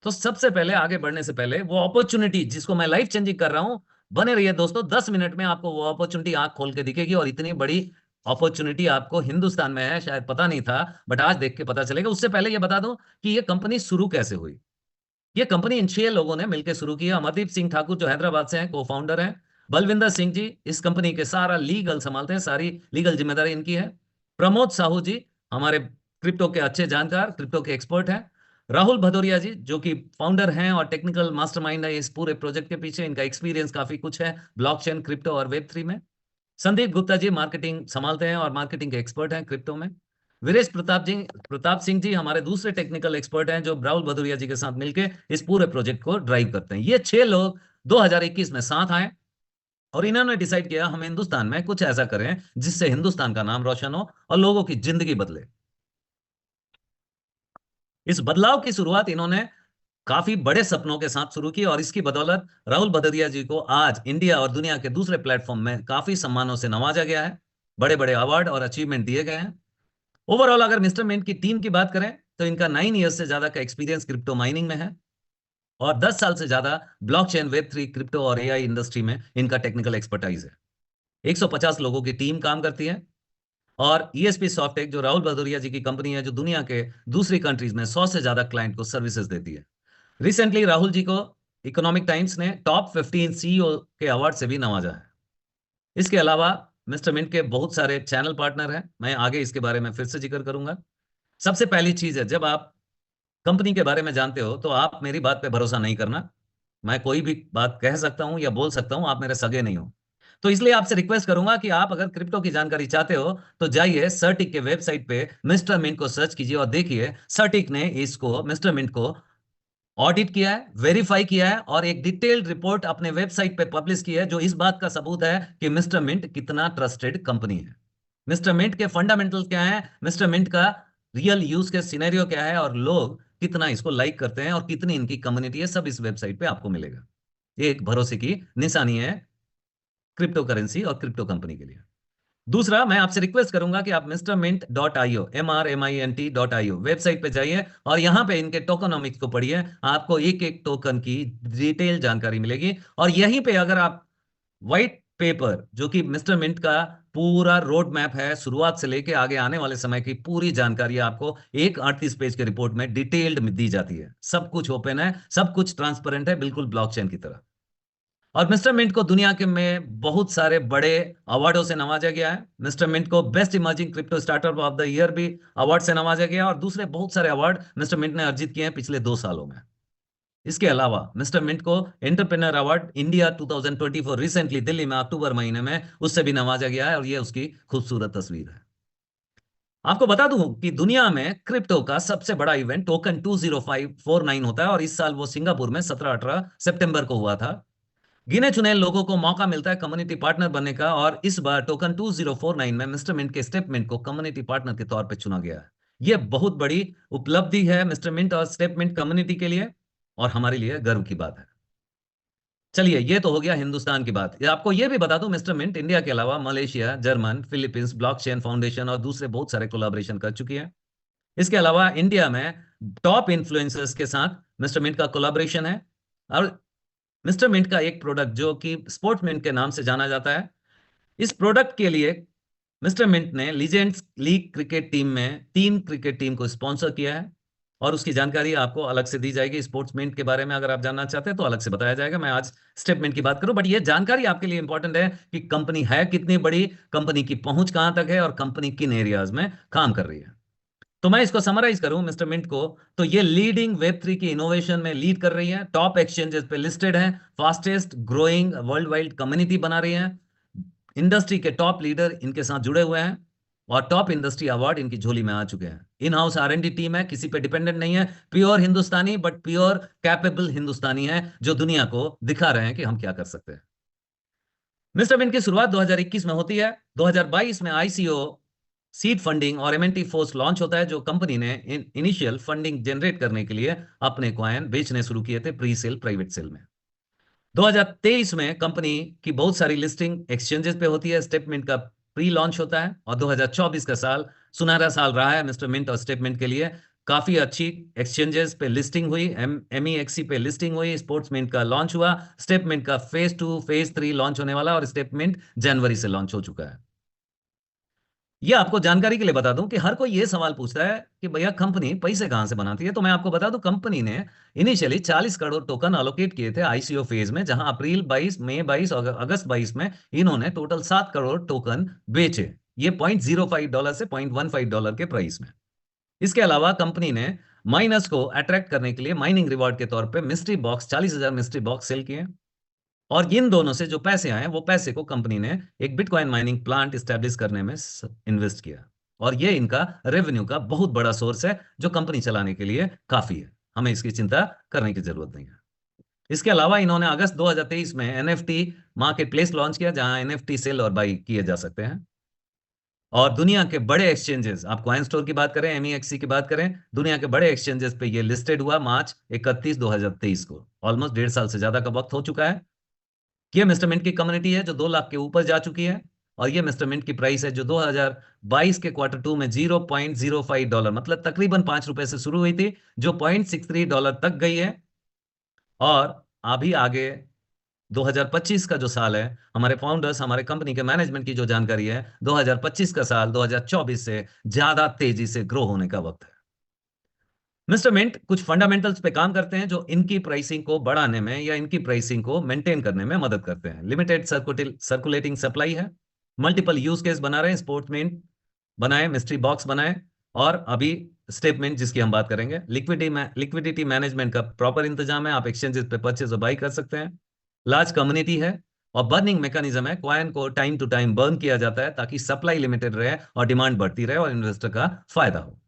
तो सबसे पहले आगे बढ़ने से पहले वो अपॉर्चुनिटी जिसको मैं लाइफ चेंजिंग कर रहा हूं, बने रहिए दोस्तों, 10 मिनट में आपको वो अपॉर्चुनिटी आंख खोल के दिखेगी। और इतनी बड़ी अपॉर्चुनिटी आपको हिंदुस्तान में है, शायद पता नहीं था, बट आज देख के पता चलेगा। उससे पहले ये बता दूं कि ये कंपनी शुरू कैसे हुई। ये कंपनी इन 6 लोगों ने मिलकर शुरू की है। अमरदीप सिंह ठाकुर जो हैदराबाद से हैं, को फाउंडर हैं। बलविंदर सिंह जी इस कंपनी के सारा लीगल संभालते हैं, सारी लीगल जिम्मेदारी इनकी है। प्रमोद साहू जी हमारे क्रिप्टो के अच्छे जानकार, क्रिप्टो के एक्सपर्ट हैं। राहुल भदौरिया जी जो कि फाउंडर हैं और टेक्निकल मास्टरमाइंड है इस पूरे प्रोजेक्ट के पीछे, इनका एक्सपीरियंस काफी कुछ है ब्लॉकचेन, क्रिप्टो और वेब 3 में। संदीप गुप्ता जी मार्केटिंग संभालते हैं और मार्केटिंग के एक्सपर्ट हैं क्रिप्टो में। वीरेश प्रताप सिंह जी हमारे दूसरे टेक्निकल एक्सपर्ट हैं जो राहुल भदौरिया जी के साथ मिलकर इस पूरे प्रोजेक्ट को ड्राइव करते हैं। ये 6 लोग 2021 में साथ आए और इन्होंने डिसाइड किया हम हिंदुस्तान में कुछ ऐसा करें जिससे हिंदुस्तान का नाम रोशन हो और लोगों की जिंदगी बदले। इस बदलाव की शुरुआत इन्होंने काफी बड़े सपनों के साथ शुरू की और इसकी बदौलत राहुल भदौरिया जी को आज इंडिया और दुनिया के दूसरे प्लेटफॉर्म में काफी सम्मानों से नवाजा गया है। बड़े बड़े अवार्ड और अचीवमेंट दिए गए हैं। ओवरऑल अगर मिस्टर मिंट की टीम की बात करें तो इनका 9 ईयर्स से ज्यादा का एक्सपीरियंस क्रिप्टो माइनिंग में है। और 10 साल से ज्यादा ब्लॉकचेन, वेब 3, क्रिप्टो और AI इंडस्ट्री में इनका टेक्निकल एक्सपर्टाइज है। 150 लोगों की टीम काम करती है। और ESP सॉफ्टेक जो राहुल भदौरिया जी की कंपनी है, जो दुनिया के दूसरी कंट्रीज में 100 से ज्यादा क्लाइंट को सर्विसेज देती है। रिसेंटली राहुल जी को इकोनॉमिक टाइम्स ने टॉप 15 CEO के अवार्ड से भी नवाजा है। इसके अलावा मिस्टर मिंट के बहुत सारे चैनल पार्टनर हैं, मैं आगे इसके बारे में फिर से जिक्र करूंगा। सबसे पहली चीज है, जब आप कंपनी के बारे में जानते हो तो आप मेरी बात पे भरोसा नहीं करना। मैं कोई भी बात कह सकता हूं या बोल सकता हूं, आप मेरे सगे नहीं हो। तो इसलिए आपसे रिक्वेस्ट करूंगा कि आप अगर क्रिप्टो की जानकारी चाहते हो तो जाइए सर्टिक के वेबसाइट पे मिस्टर मिंट को सर्च कीजिए और देखिए सर्टिक ने इसको, मिस्टर मिंट को ऑडिट किया है, वेरीफाई किया है और एक डिटेल्ड रिपोर्ट अपने वेबसाइट पे पब्लिश की है जो इस बात का सबूत है कि मिस्टर मिंट कितना ट्रस्टेड कंपनी है। मिस्टर मिंट के फंडामेंटल क्या है, मिस्टर मिंट का रियल यूज के सिनेरियो क्या है और लोग कितना इसको लाइक करते हैं और कितनी इनकी कम्युनिटी है, सब इस वेबसाइट पे आपको मिलेगा। ये एक भरोसे की निशानी है क्रिप्टो करेंसी और क्रिप्टो कंपनी के लिए। दूसरा, मैं आपसे रिक्वेस्ट करूंगा कि आप mrmint.io, MRMINT.io वेबसाइट पे जाइए और यहां पे इनके टोकनोमिक्स को पढ़िए। आपको एक एक टोकन की डिटेल जानकारी मिलेगी। और यहीं पे अगर आप व्हाइट पेपर, जो कि मिस्टर मिंट का पूरा रोड मैप है, शुरुआत से लेके आगे आने वाले समय की पूरी जानकारी आपको एक 38 पेज के रिपोर्ट में डिटेल्ड दी जाती है। सब कुछ ओपन है, सब कुछ ट्रांसपेरेंट है, बिल्कुल ब्लॉकचेन की तरह। और मिस्टर मिंट को दुनिया के में बहुत सारे बड़े अवार्डों से नवाजा गया है। मिस्टर मिंट को best emerging crypto startup of the year भी अवार्ड से नवाजा गया और दूसरे बहुत सारे अवार्ड मिस्टर मिंट ने अर्जित किए हैं पिछले 2 सालों में। इसके अलावा मिस्टर मिंट को entrepreneur award India 2024 recently Delhi में अक्टूबर महीने में उससे भी नवाजा गया है और ये उसकी खूबसूरत तस्वीर है। आपको बता दूं कि दुनिया में क्रिप्टो का सबसे बड़ा इवेंट टोकन 20549 होता है और इस साल वो सिंगापुर में 17-18 सितंबर को हुआ था। गिने चुने लोगों को मौका मिलता है कम्युनिटी पार्टनर बनने का और इस बार टोकन 2049 में मिस्टर मिंट के स्टेपमिंट को कम्युनिटी पार्टनर के तौर पर चुना गया है। यह बहुत बड़ी उपलब्धि है मिस्टर मिंट और स्टेपमिंट कम्युनिटी के लिए और हमारे लिए गर्व की बात है। चलिए, ये तो हो गया हिंदुस्तान की बात। ये आपको ये भी बता दूं, मिस्टर मिंट इंडिया के अलावा Malaysia, German, Philippines, blockchain foundation और दूसरे बहुत सारे कोलैबोरेशन कर चुकी है। इसके अलावा इंडिया में टॉप इन्फ्लुएंसर्स के साथ मिस्टर मिंट का कोलैबोरेशन है। और मिस्टर मिंट का एक प्रोडक्ट जो कि स्पोर्ट मिंट के नाम से जाना जाता है, इस प्रोडक्ट के लिए मिस्टर मिंट ने लीजेंड्स लीग क्रिकेट टीम में 3 क्रिकेट टीम को स्पॉन्सर किया है। और उसकी जानकारी आपको अलग से दी जाएगी। स्पोर्ट्स मिंट के बारे में अगर आप जानना चाहते हैं तो अलग से बताया जाएगा। मैं आज स्टेप मिंट की बात करूं, बट ये जानकारी आपके लिए इंपॉर्टेंट है कि कंपनी है कितनी बड़ी, कंपनी की पहुंच कहां तक है और कंपनी किन एरियाज में काम कर रही है। तो मैं इसको समराइज करूं मिस्टर मिंट को, तो ये लीडिंग वेब 3 की इनोवेशन में लीड कर रही है, टॉप एक्सचेंजेस पे लिस्टेड है, fastest growing world wide community बना रही है, इंडस्ट्री के टॉप लीडर इनके साथ जुड़े हुए हैं और टॉप इंडस्ट्री अवार्ड इनकी झोली में आ चुके हैं। इन हाउस R&D टीम है, किसी पे डिपेंडेंट नहीं है, pure Hindustani, but pure capable Hindustani है जो दुनिया को दिखा रहे हैं कि हम क्या कर सकते हैं। मिस्टर मिंट की शुरुआत 2021 में होती है। 2022 में ICO सीड फंडिंग और MNT फोर्स लॉन्च होता है, जो कंपनी ने इनिशियल फंडिंग जनरेट करने के लिए अपने कॉइन बेचने शुरू किए थे प्री सेल प्राइवेट सेल में। 2023 में कंपनी की बहुत सारी लिस्टिंग एक्सचेंजेस पे होती है, स्टेप मिंट का प्री लॉन्च होता है और 2024 का साल सुनहरा साल रहा है मिस्टर मिंट और स्टेप मिंट के लिए। काफी अच्छी एक्सचेंजेस पे लिस्टिंग हुई, MEXC पे लिस्टिंग हुई, स्पोर्ट्स मिंट का लॉन्च हुआ, स्टेप मिंट का फेज 2 फेज 3 लॉन्च होने वाला और स्टेप मिंट जनवरी से लॉन्च हो चुका है। ये आपको जानकारी के लिए बता दूं कि हर कोई ये सवाल पूछता है कि भैया कंपनी पैसे कहां से बनाती है। तो मैं आपको बता दूं, कंपनी ने इनिशियली 40 करोड़ टोकन अलोकेट किए थे ICO फेज में, जहां अप्रैल 22, मई 22 और अगस्त 22 में इन्होंने टोटल 7 करोड़ टोकन बेचे, ये $0.05 से $0.15 के प्राइस में। इसके अलावा कंपनी ने माइनर्स को अट्रैक्ट करने के लिए माइनिंग रिवॉर्ड के तौर पे mystery box 40,000 mystery box sale किए और इन दोनों से जो पैसे आए वो पैसे को कंपनी ने एक बिटकॉइन माइनिंग प्लांट स्टैब्लिश करने में इन्वेस्ट किया और ये इनका रेवेन्यू का बहुत बड़ा सोर्स है जो कंपनी चलाने के लिए काफी है, हमें इसकी चिंता करने की जरूरत नहीं है। इसके अलावा इन्होंने अगस्त 2023 में NFT मार्केट प्लेस लॉन्च किया, जहां NFT सेल और बाई किए जा सकते हैं और दुनिया के बड़े एक्सचेंजेस, आप कॉइन स्टोर की बात करें, MEXC की बात करें, दुनिया के बड़े एक्सचेंजेस पे ये लिस्टेड हुआ मार्च 31, 2023 को। ऑलमोस्ट 1.5 साल से ज्यादा का वक्त हो चुका है। ये मिस्टर मिंट की कम्युनिटी है जो 2 लाख के ऊपर जा चुकी है और ये मिस्टर मिंट की प्राइस है जो 2022 के Q2 में $0.05 मतलब तकरीबन ₹5 से शुरू हुई थी, जो $0.63 तक गई है। और अभी आगे 2025 का जो साल है, हमारे फाउंडर्स, हमारे कंपनी के मैनेजमेंट की जो जानकारी है, 2025 का साल 2024 से ज्यादा तेजी से ग्रो होने का वक्त है। मिस्टर मिंट कुछ फंडामेंटल्स पे काम करते हैं जो इनकी प्राइसिंग को बढ़ाने में या इनकी प्राइसिंग को मेंटेन करने में मदद करते हैं। लिमिटेड सर्कुलेटिंग सप्लाई है, मल्टीपल यूज केस बना रहे हैं, स्पोर्ट मिंट बनाए, मिस्ट्री बॉक्स बनाए और अभी स्टेप मिंट जिसकी हम बात करेंगे। लिक्विडिटी मैनेजमेंट का प्रॉपर इंतजाम है, आप एक्सचेंजेस पे परचेज और बाई कर सकते हैं। लार्ज कम्युनिटी है और बर्निंग मैकेनिज्म है, कॉइन को टाइम टू टाइम बर्न किया जाता है ताकि सप्लाई लिमिटेड रहे और डिमांड बढ़ती रहे और इन्वेस्टर का फायदा हो।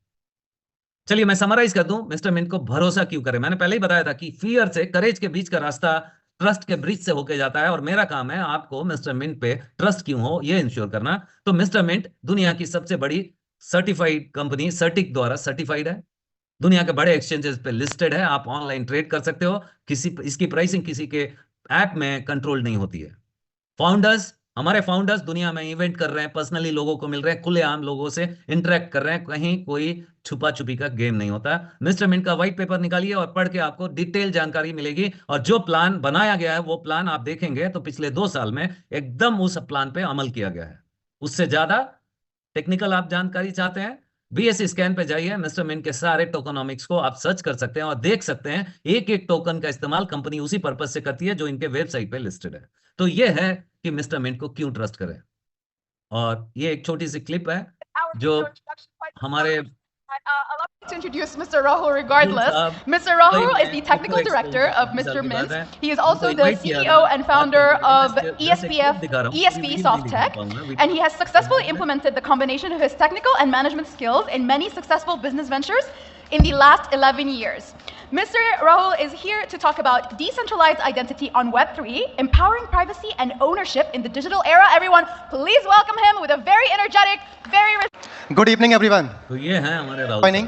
चलिए मैं समराइज कर दूं, मिस्टर मिंट को भरोसा क्यों करें। मैंने पहले ही बताया था कि फियर से करेज के बीच का रास्ता ट्रस्ट के ब्रिज से होके जाता है और मेरा काम है आपको मिस्टर मिंट पे ट्रस्ट क्यों हो ये इंश्योर करना। तो मिस्टर मिंट दुनिया की सबसे बड़ी सर्टिफाइड कंपनी सर्टिक द्वारा सर्टिफाइड है, दुनिया के बड़े एक्सचेंजेस पे लिस्टेड है, आप ऑनलाइन ट्रेड कर सकते हो, किसी इसकी प्राइसिंग किसी के ऐप में कंट्रोल नहीं होती है। फाउंडर्स, हमारे फाउंडर्स दुनिया में इवेंट कर रहे हैं, पर्सनली लोगों को मिल रहे हैं, खुलेआम लोगों से इंटरेक्ट कर रहे हैं, कहीं कोई छुपा छुपी का गेम नहीं होता। मिस्टर मिंट का व्हाइट पेपर निकालिए और पढ़ के आपको डिटेल जानकारी मिलेगी और जो प्लान बनाया गया है वो प्लान आप देखेंगे तो पिछले 2 साल में एकदम उस प्लान पे अमल किया गया है। उससे ज्यादा टेक्निकल आप जानकारी चाहते हैं, BSE स्कैन पे जाइए, मिस्टर मिंट के सारे टोकनॉमिक्स को आप सर्च कर सकते हैं और देख सकते हैं एक एक टोकन का इस्तेमाल कंपनी उसी पर्पज से करती है जो इनके वेबसाइट पे लिस्टेड है। तो ये है कि मिस्टर मिंट को क्यों ट्रस्ट करें। और ये एक छोटी सी क्लिप है जो हमारे allow me to introduce Mr. Rahul regardless. Mr. Rahul is the technical director of Mr. Mint. He is also the CEO and founder of ESP Softtech, and he has successfully implemented the combination of his technical and management skills in many successful business ventures in the last 11 years. Mr. Rahul is here to talk about decentralized identity on Web3, empowering privacy and ownership in the digital era. Everyone, please welcome him with a very energetic, very... Good evening, everyone. तो ये है हमारे Rahul Joining.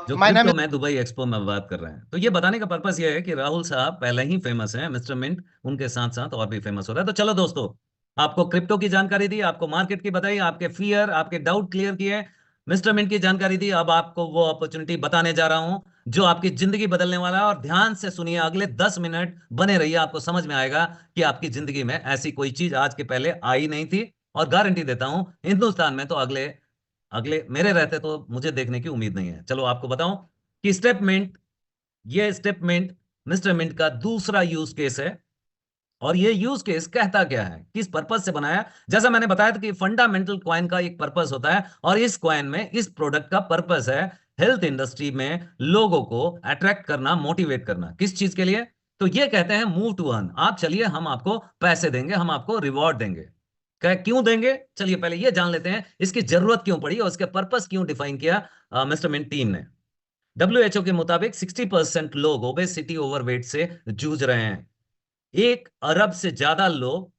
जो My name crypto is में Dubai expo में बात कर रहे हैं। तो ये बताने का पर्पस ये है कि राहुल साहब पहले ही फेमस हैं, मिस्टर मिंट उनके साथ साथ और भी फेमस हो रहा है। तो चलो दोस्तों, आपको क्रिप्टो की जानकारी दी, आपको मार्केट की बताई, आपके फियर, आपके डाउट क्लियर किए, मिस्टर मिंट की जानकारी दी। अब आपको वो अपॉर्चुनिटी बताने जा रहा हूं जो आपकी जिंदगी बदलने वाला है। और ध्यान से सुनिए, अगले 10 मिनट बने रहिए, आपको समझ में आएगा कि आपकी जिंदगी में ऐसी कोई चीज आज के पहले आई नहीं थी। और गारंटी देता हूं हिंदुस्तान में तो अगले अगले मेरे रहते तो मुझे देखने की उम्मीद नहीं है। चलो आपको बताऊं, कि स्टेपमेंट, ये स्टेपमेंट मिस्टर मिंट का दूसरा यूज केस है। और ये यूज केस कहता क्या है, किस पर्पस से बनाया? जैसा मैंने बताया था कि फंडामेंटल कॉइन का एक पर्पस होता है, और इस कॉइन में, इस प्रोडक्ट का पर्पस है हेल्थ इंडस्ट्री में लोगों को अट्रैक्ट करना, मोटिवेट करना। किस चीज के लिए? तो ये कहते हैं मूव टू अर्न। आप चलिए, हम आपको पैसे देंगे, हम आपको रिवॉर्ड देंगे। क्यों देंगे? चलिए पहले ये जान लेते हैं इसकी जरूरत क्यों पड़ी और इसके पर्पस क्यों डिफाइन किया मिस्टर मिंट टीम ने। WHO के मुताबिक 60% लोग ओबेसिटी, ओवरवेट से जूझ रहे हैं। 1 अरब से ज्यादा लोग,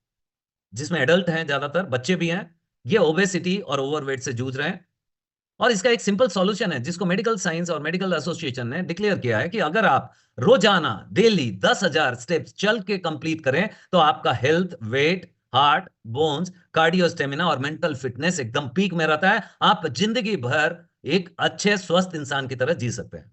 जिसमें एडल्ट हैं, ज्यादातर बच्चे भी हैं, ये ओबेसिटी और ओवरवेट से जूझ रहे हैं। और इसका एक सिंपल सॉल्यूशन है जिसको मेडिकल साइंस और मेडिकल एसोसिएशन ने डिक्लेयर किया है कि अगर आप रोजाना डेली 10,000 स्टेप्स चल के कंप्लीट करें तो आपका health, weight, heart, bones, cardio, stamina और मेंटल फिटनेस एकदम पीक में रहता है। आप जिंदगी भर एक अच्छे स्वस्थ इंसान की तरह जी सकते हैं।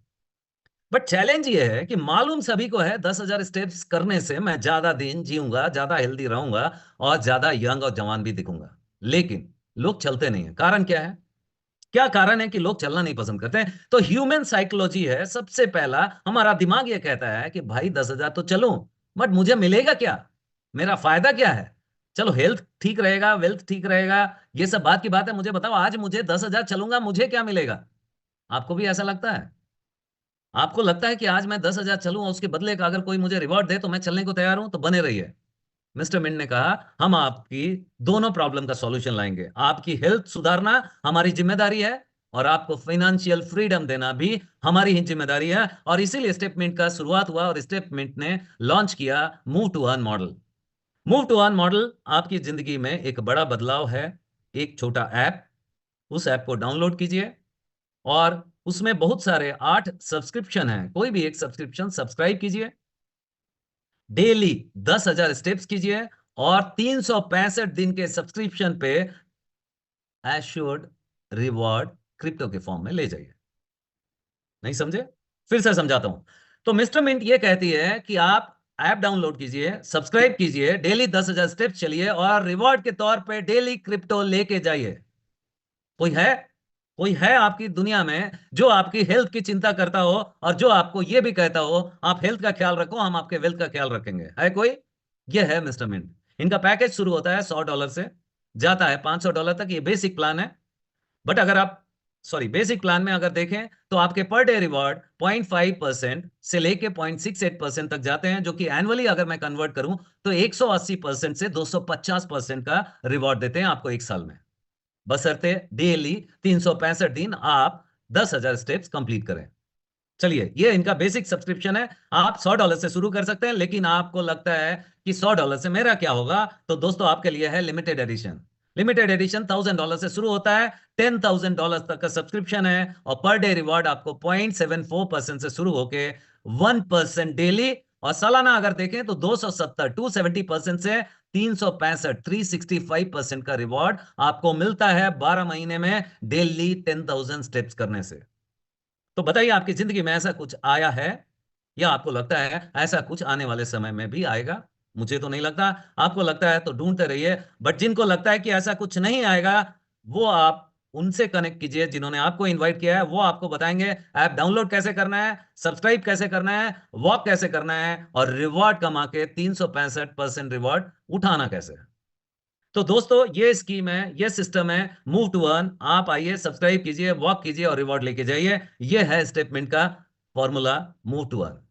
बट चैलेंज ये है कि मालूम सभी को है 10,000 स्टेप्स करने से मैं ज्यादा दिन जीऊंगा, ज्यादा हेल्दी रहूंगा और ज्यादा यंग और जवान भी दिखूंगा। लेकिन लोग चलते नहीं है। कारण क्या है? क्या कारण है कि लोग चलना नहीं पसंद करते हैं? तो ह्यूमन साइकोलॉजी है। सबसे पहला हमारा दिमाग ये कहता है कि भाई 10,000 तो चलूं, बट मुझे मिलेगा क्या? मेरा फायदा क्या है? चलो हेल्थ ठीक रहेगा, वेल्थ ठीक रहेगा, ये सब बात की बात है। मुझे बताओ, आज मुझे 10,000 चलूंगा, मुझे क्या मिलेगा? आपको भी ऐसा लगता है? आपको लगता है कि आज मैं 10,000 चलूं और उसके बदले का अगर कोई मुझे रिवॉर्ड दे तो मैं चलने को तैयार हूं? तो बने रहिए। मिस्टर मिंट ने कहा, हम आपकी दोनों प्रॉब्लम का सॉल्यूशन लाएंगे। आपकी हेल्थ सुधारना हमारी जिम्मेदारी है और आपको फाइनेंशियल फ्रीडम देना भी हमारी ही जिम्मेदारी है। और इसीलिए स्टेपमेंट का शुरुआत हुआ और स्टेपमेंट ने लॉन्च किया move to earn model. Move to earn model आपकी जिंदगी में एक बड़ा बदलाव है। एक छोटा ऐप, उस ऐप को डाउनलोड कीजिए और उसमें बहुत सारे 8 सब्सक्रिप्शन हैं। कोई भी एक सब्सक्रिप्शन सब्सक्राइब कीजिए, डेली 10,000 स्टेप्स कीजिए और 365 दिन के सब्सक्रिप्शन पे एश्योर्ड रिवॉर्ड क्रिप्टो के फॉर्म में ले जाइए। नहीं समझे? फिर से समझाता हूं। तो मिस्टर मिंट ये कहती है कि आप ऐप डाउनलोड कीजिए, सब्सक्राइब कीजिए, डेली 10,000 स्टेप्स चलिए और रिवॉर्ड के तौर पे डेली क्रिप्टो लेके जाइए। कोई है? कोई है आपकी दुनिया में जो आपकी हेल्थ की चिंता करता हो और जो आपको यह भी कहता हो आप हेल्थ का ख्याल रखो, हम आपके वेल्थ का ख्याल रखेंगे? है कोई? यह है मिस्टर मिंट। इनका पैकेज शुरू होता है $100 से, जाता है $500 तक। ये बेसिक प्लान है। बट अगर आप, सॉरी, बेसिक प्लान में अगर देखें तो आपके पर डे रिवॉर्ड 0.5% से लेके 0.68% तक जाते हैं, जो कि एनुअली अगर मैं कन्वर्ट करूं तो 180% से 250% का रिवॉर्ड देते हैं आपको एक साल में, बशर्ते डेली 365 दिन आप 10,000 स्टेप्स कंप्लीट करें। चलिए, ये इनका बेसिक सब्सक्रिप्शन है। आप $100 से शुरू कर सकते हैं। लेकिन आपको लगता है कि $100 से मेरा क्या होगा? तो दोस्तों, आपके लिए है लिमिटेड एडिशन। लिमिटेड एडिशन $1,000 से शुरू होता है, $10,000 तक का सब्सक्रिप्शन है और पर डे रिवॉर्ड आपको 0.74% से शुरू होके 1% डेली, और सालाना अगर देखें तो 270% से 365 365% का रिवॉर्ड आपको मिलता है 12 महीने में डेली 10,000 स्टेप्स करने से। तो बताइए, आपकी जिंदगी में ऐसा कुछ आया है या आपको लगता है ऐसा कुछ आने वाले समय में भी आएगा? मुझे तो नहीं लगता। आपको लगता है तो ढूंढते रहिए। बट जिनको लगता है कि ऐसा कुछ नहीं आएगा, वो आप उनसे कनेक्ट कीजिए जिन्होंने आपको इनवाइट किया है। वो आपको बताएंगे ऐप डाउनलोड कैसे करना है, सब्सक्राइब कैसे करना है, वॉक कैसे करना है और रिवॉर्ड कमा के 365% रिवॉर्ड उठाना कैसे है। तो दोस्तों, ये स्कीम है, ये सिस्टम है मूव टू अर्न। आप आइए, सब्सक्राइब कीजिए, वॉक कीजिए और रिवॉर्ड लेके जाइए। ये है स्टेटमेंट का formula move to earn.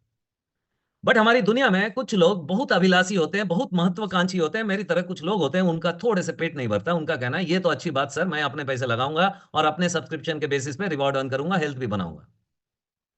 But हमारी दुनिया में कुछ लोग बहुत अभिलाषी होते हैं, बहुत महत्वाकांक्षी होते हैं। मेरी तरह कुछ लोग होते हैं, उनका थोड़े से पेट नहीं भरता। उनका कहना है ये तो अच्छी बात सर, मैं अपने पैसे लगाऊंगा और अपने सब्सक्रिप्शन के बेसिस पे रिवॉर्ड अर्न करूंगा, हेल्थ भी बनाऊंगा,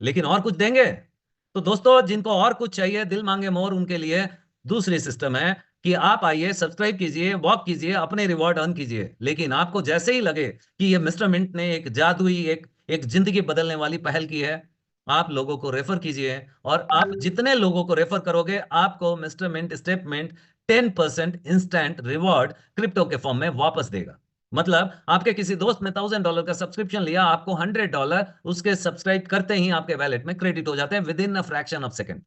लेकिन और कुछ देंगे? तो दोस्तों, जिनको और कुछ चाहिए, दिल मांगे मोर, उनके लिए दूसरी सिस्टम है कि आप आइए, सब्सक्राइब कीजिए, वॉक कीजिए, अपने रिवॉर्ड अर्न कीजिए। लेकिन आपको जैसे ही लगे कि ये मिस्टर मिंट ने एक जादुई, एक एक जिंदगी बदलने वाली पहल की है, आप लोगों को रेफर कीजिए। और आप जितने लोगों को रेफर करोगे, आपको mister mint statement 10% instant reward crypto के फॉर्म में वापस देगा। मतलब आपके किसी दोस्त ने $1,000 का सब्सक्रिप्शन लिया, आपको $100 उसके सब्सक्राइब करते ही आपके वैलेट में क्रेडिट हो जाते हैं with in a fraction of second.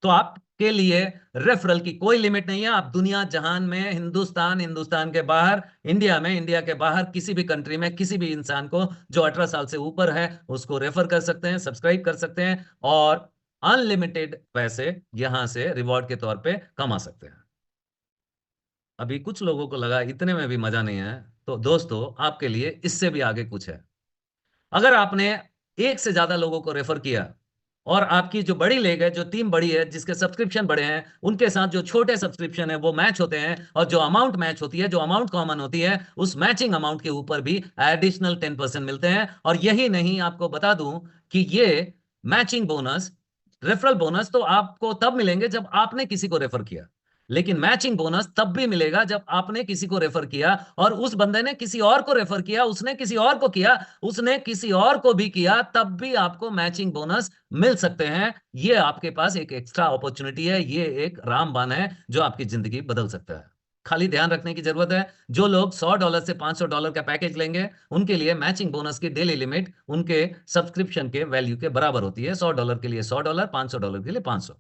तो आपके लिए रेफरल की कोई लिमिट नहीं है। आप दुनिया जहान में, हिंदुस्तान के बाहर, इंडिया के बाहर किसी भी कंट्री में किसी भी इंसान को जो 18 साल से ऊपर है उसको रेफर कर सकते हैं, सब्सक्राइब कर सकते हैं और अनलिमिटेड पैसे यहां से रिवॉर्ड के तौर पे कमा सकते हैं। अभी कुछ लोगों को लगा इतने में भी मजा नहीं है, तो दोस्तों आपके लिए इससे भी आगे कुछ है। अगर आपने एक से ज्यादा लोगों को रेफर किया और आपकी जो बड़ी लेग है, जो टीम बड़ी है, जिसके सब्सक्रिप्शन बड़े हैं, उनके साथ जो छोटे सब्सक्रिप्शन है वो मैच होते हैं और जो अमाउंट मैच होती है, जो अमाउंट कॉमन होती है, उस मैचिंग अमाउंट के ऊपर भी एडिशनल 10% मिलते हैं। और यही नहीं, आपको बता दूं कि ये मैचिंग बोनस, रेफरल बोनस तो आपको तब मिलेंगे जब आपने किसी को रेफर किया, लेकिन मैचिंग बोनस तब भी मिलेगा जब आपने किसी को रेफर किया और उस बंदे ने किसी और को रेफर किया, उसने किसी और को किया, उसने किसी और को भी किया, तब भी आपको मैचिंग बोनस मिल सकते हैं। ये आपके पास एक एक्स्ट्रा अपॉर्चुनिटी है, ये एक रामबाण है जो आपकी जिंदगी बदल सकता है। खाली ध्यान रखने की जरूरत है, जो लोग $100 से $500 का पैकेज लेंगे उनके लिए मैचिंग बोनस की डेली लिमिट उनके सब्सक्रिप्शन के वैल्यू के बराबर होती है। $100 के लिए $100, $500 के लिए 500।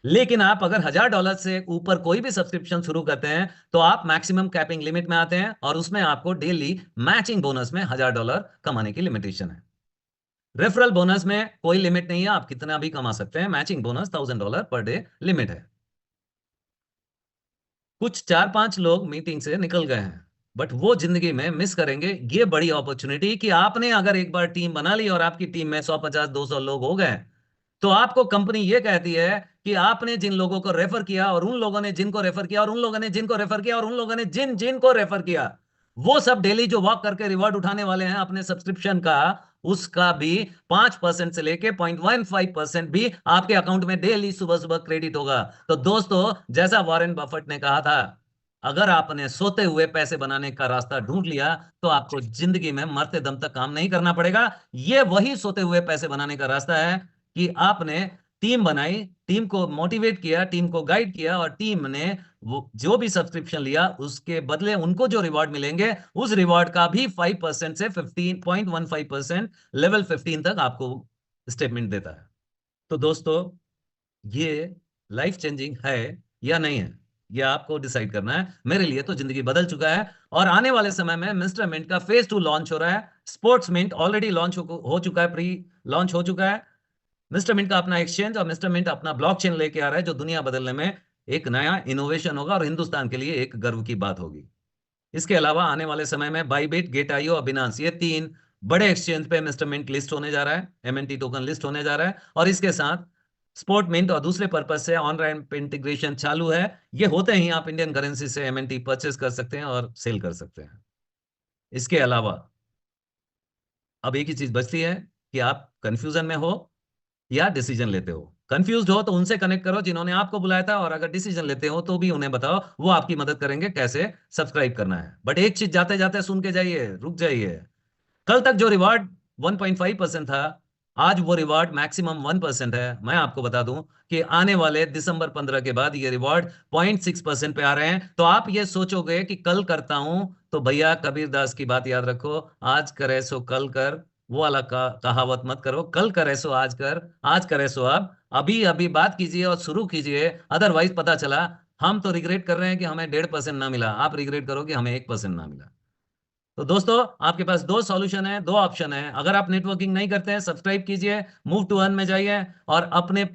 लेकिन आप अगर $1000 से ऊपर कोई भी सब्सक्रिप्शन शुरू करते हैं तो आप मैक्सिमम कैपिंग लिमिट में आते हैं और उसमें आपको डेली मैचिंग बोनस में $1000 कमाने की लिमिटेशन है। रेफरल बोनस में कोई लिमिट नहीं है, आप कितना भी कमा सकते हैं। Matching bonus $1000 per day limit है। कुछ 4-5 लोग मीटिंग से निकल गए हैं, बट वो जिंदगी में मिस करेंगे ये बड़ी अपॉर्चुनिटी कि आपने अगर एक बार टीम बना ली और आपकी टीम में 150-200 लोग हो गए, तो आपको कंपनी ये कहती है कि आपने जिन लोगों को रेफर किया और उन लोगों ने जिनको रेफर किया और उन लोगों ने जिनको रेफर किया और उन लोगों ने जिनको रेफर किया, वो सब डेली जो वॉक करके रिवॉर्ड उठाने वाले हैं अपने सब्सक्रिप्शन का, उसका भी 5% से लेके 0.15% भी आपके अकाउंट में डेली सुबह सुबह क्रेडिट होगा। तो दोस्तों, जैसा वॉरेन बफेट ने कहा था, अगर आपने सोते हुए पैसे बनाने का रास्ता ढूंढ लिया तो आपको जिंदगी में मरते दम तक काम नहीं करना पड़ेगा। ये वही सोते हुए पैसे बनाने का रास्ता है कि आपने टीम बनाई, टीम को मोटिवेट किया, टीम को गाइड किया और टीम ने वो जो भी सब्सक्रिप्शन लिया उसके बदले उनको जो रिवॉर्ड मिलेंगे उस रिवॉर्ड का भी 5% से 15.15% लेवल 15 तक आपको स्टेटमेंट देता है। तो दोस्तों, ये लाइफ चेंजिंग है या नहीं है, ये आपको डिसाइड करना है। मेरे लिए तो जिंदगी बदल चुका है और आने वाले समय में मिस्टर मिंट का फेज 2 लॉन्च हो रहा है। स्पोर्ट्स मिंट ऑलरेडी लॉन्च हो चुका है, प्री लॉन्च हो चुका है। मिस्टर मिंट का अपना एक्सचेंज और मिस्टर मिंट अपना ब्लॉकचेन लेके आ रहा है जो दुनिया बदलने में एक नया इनोवेशन होगा और हिंदुस्तान के लिए एक गर्व की बात होगी। इसके अलावा आने वाले समय में बाइबिट, गेट.io और बिनांस, ये 3 बड़े एक्सचेंज पे मिस्टर मिंट लिस्ट होने जा रहा है, एमएनटी टोकन लिस्ट होने जा रहा है। और इसके साथ स्पोर्ट मिंट और दूसरे पर्पज से ऑनलाइन इंटीग्रेशन चालू है। ये होते ही आप इंडियन करेंसी से एमएनटी परचेस कर सकते हैं और सेल कर सकते हैं। इसके अलावा अब एक ही चीज बचती है कि आप कंफ्यूजन में हो या डिसीजन लेते हो। कंफ्यूज्ड हो तो उनसे कनेक्ट करो जिन्होंने आपको बुलाया था, और अगर डिसीजन लेते हो तो भी उन्हें बताओ, वो आपकी मदद करेंगे कैसे सब्सक्राइब करना है। बट एक चीज जाते जाते सुन के जाइए, रुक जाइए। कल तक जो रिवार्ड 1.5% था, आज वो रिवार्ड मैक्सिमम 1% है। मैं आपको बता दूं कि आने वाले दिसंबर 15 के बाद ये रिवार्ड 0.6% पे आ रहे हैं। तो आप ये सोचोगे कि कल करता हूं, तो भैया कबीर दास की बात याद रखो, आज करे सो कल कर। वो वाला कहावत मत करो, कल करे सो आज कर, आज करे सो अब। अभी अभी बात कीजिए और शुरू कीजिए। अदरवाइज पता चला हम तो रिग्रेट कर रहे हैं कि हमें 1.5% ना मिला, आप रिग्रेट करो कि हमें 1% ना मिला। तो दोस्तों, आपके पास दो सॉल्यूशन है, दो ऑप्शन है। अगर आप नेटवर्किंग नहीं करते हैं, सब्सक्राइब कीजिए, मूव टू अर्न में जाइए और अपने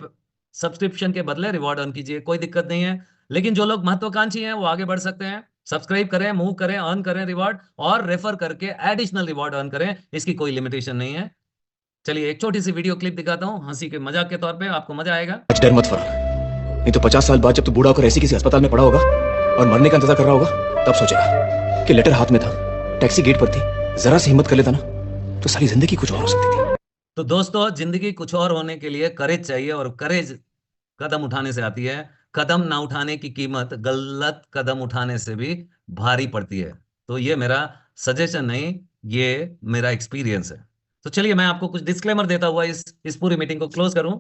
सब्सक्रिप्शन के बदले रिवॉर्ड अर्न कीजिए, कोई दिक्कत नहीं है। लेकिन जो लोग महत्वाकांक्षी हैं वो आगे बढ़ सकते हैं, सब्सक्राइब करें, मूव करें, अर्न करें रिवॉर्ड और रेफर करके एडिशनल रिवॉर्ड अर्न करें। इसकी कोई लिमिटेशन नहीं है। चलिए एक छोटी सी वीडियो क्लिप दिखाता हूं, हंसी के मजाक के तौर पे, आपको मजा आएगा। डर मत फर, नहीं तो 50 साल बाद जब तू बूढ़ा होकर ऐसी किसी अस्पताल में पड़ा होगा और मरने का इंतजार कर रहा होगा, तब सोचेगा कि लेटर हाथ में था, टैक्सी गेट पर थी, जरा सी हिम्मत कर लेता ना तो सारी जिंदगी कुछ और हो सकती थी। तो दोस्तों, जिंदगी कुछ और होने के लिए करेज चाहिए और करेज कदम उठाने से आती है। कदम ना उठाने की कीमत गलत कदम उठाने से भी भारी पड़ती है। तो ये मेरा सजेशन नहीं, ये मेरा एक्सपीरियंस है। तो चलिए मैं आपको कुछ डिस्क्लेमर देता हुआ इस पूरी मीटिंग को क्लोज करूं।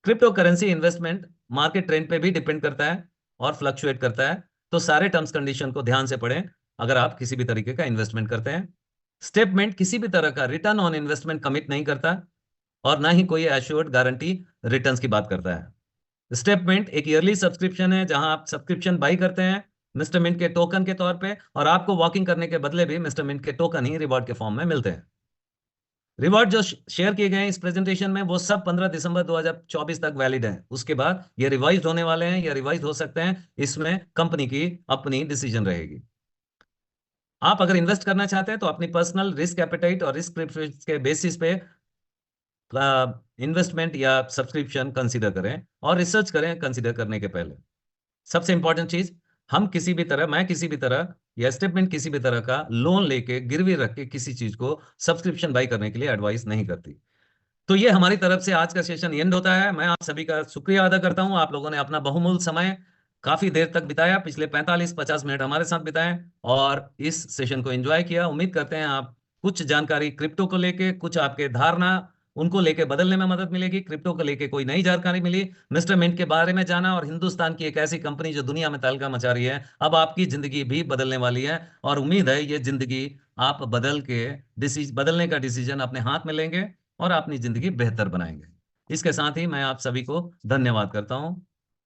Crypto currency investment market trend पे भी डिपेंड करता है और फ्लक्चुएट करता है। तो सारे टर्म्स कंडीशन को ध्यान से पढ़ें अगर आप किसी भी तरीके का इन्वेस्टमेंट करते हैं। स्टेटमेंट किसी भी तरह का रिटर्न ऑन इन्वेस्टमेंट कमिट नहीं करता और ना ही कोई एश्योर्ड गारंटी रिटर्न्स की बात करता है। स्टेप मिंट एक ईयरली सब्सक्रिप्शन है जहां आप सब्सक्रिप्शन बाई करते हैं मिस्टर मिंट के टोकन के तौर पे, और आपको वॉकिंग करने के बदले भी मिस्टर मिंट के टोकन ही रिवॉर्ड के फॉर्म में मिलते हैं। रिवॉर्ड जो शेयर किए गए हैं इस प्रेजेंटेशन में वो सब 15 दिसंबर 2024 तक वैलिड हैं। उसके बाद ये रिवाइज होने वाले हैं या रिवाइज हो सकते हैं, इसमें कंपनी की अपनी डिसीजन रहेगी। आप अगर इन्वेस्ट करना चाहते हैं तो अपनी पर्सनल रिस्क एपेटाइट और रिस्क प्रेफरेंस के बेसिस पे इन्वेस्टमेंट या सब्सक्रिप्शन कंसीडर करें, और रिसर्च करें कंसीडर करने के पहले। सबसे इंपॉर्टेंट चीज, मैं किसी भी तरह या स्टेटमेंट किसी भी तरह का लोन लेके गिरवी रख के किसी चीज को सब्सक्रिप्शन बाई करने के लिए एडवाइस नहीं करती। तो ये हमारी तरफ से आज का सेशन एंड होता है। मैं आप सभी का शुक्रिया अदा करता हूं, आप लोगों ने अपना बहुमूल्य समय काफी देर तक बिताया, पिछले 45-50 मिनट हमारे साथ बिताए और इस सेशन को एंजॉय किया। उम्मीद करते हैं आप कुछ जानकारी क्रिप्टो को लेके, कुछ आपके धारणा उनको लेके बदलने में मदद मिलेगी, क्रिप्टो को लेके कोई नई जानकारी मिली, मिस्टर मिंट के बारे में जाना, और हिंदुस्तान की एक ऐसी कंपनी जो दुनिया में तहलका मचा रही है, अब आपकी जिंदगी भी बदलने वाली है। और उम्मीद है ये जिंदगी आप बदलने का डिसीजन अपने हाथ में लेंगे और अपनी जिंदगी बेहतर बनाएंगे। इसके साथ ही मैं आप सभी को धन्यवाद करता हूं।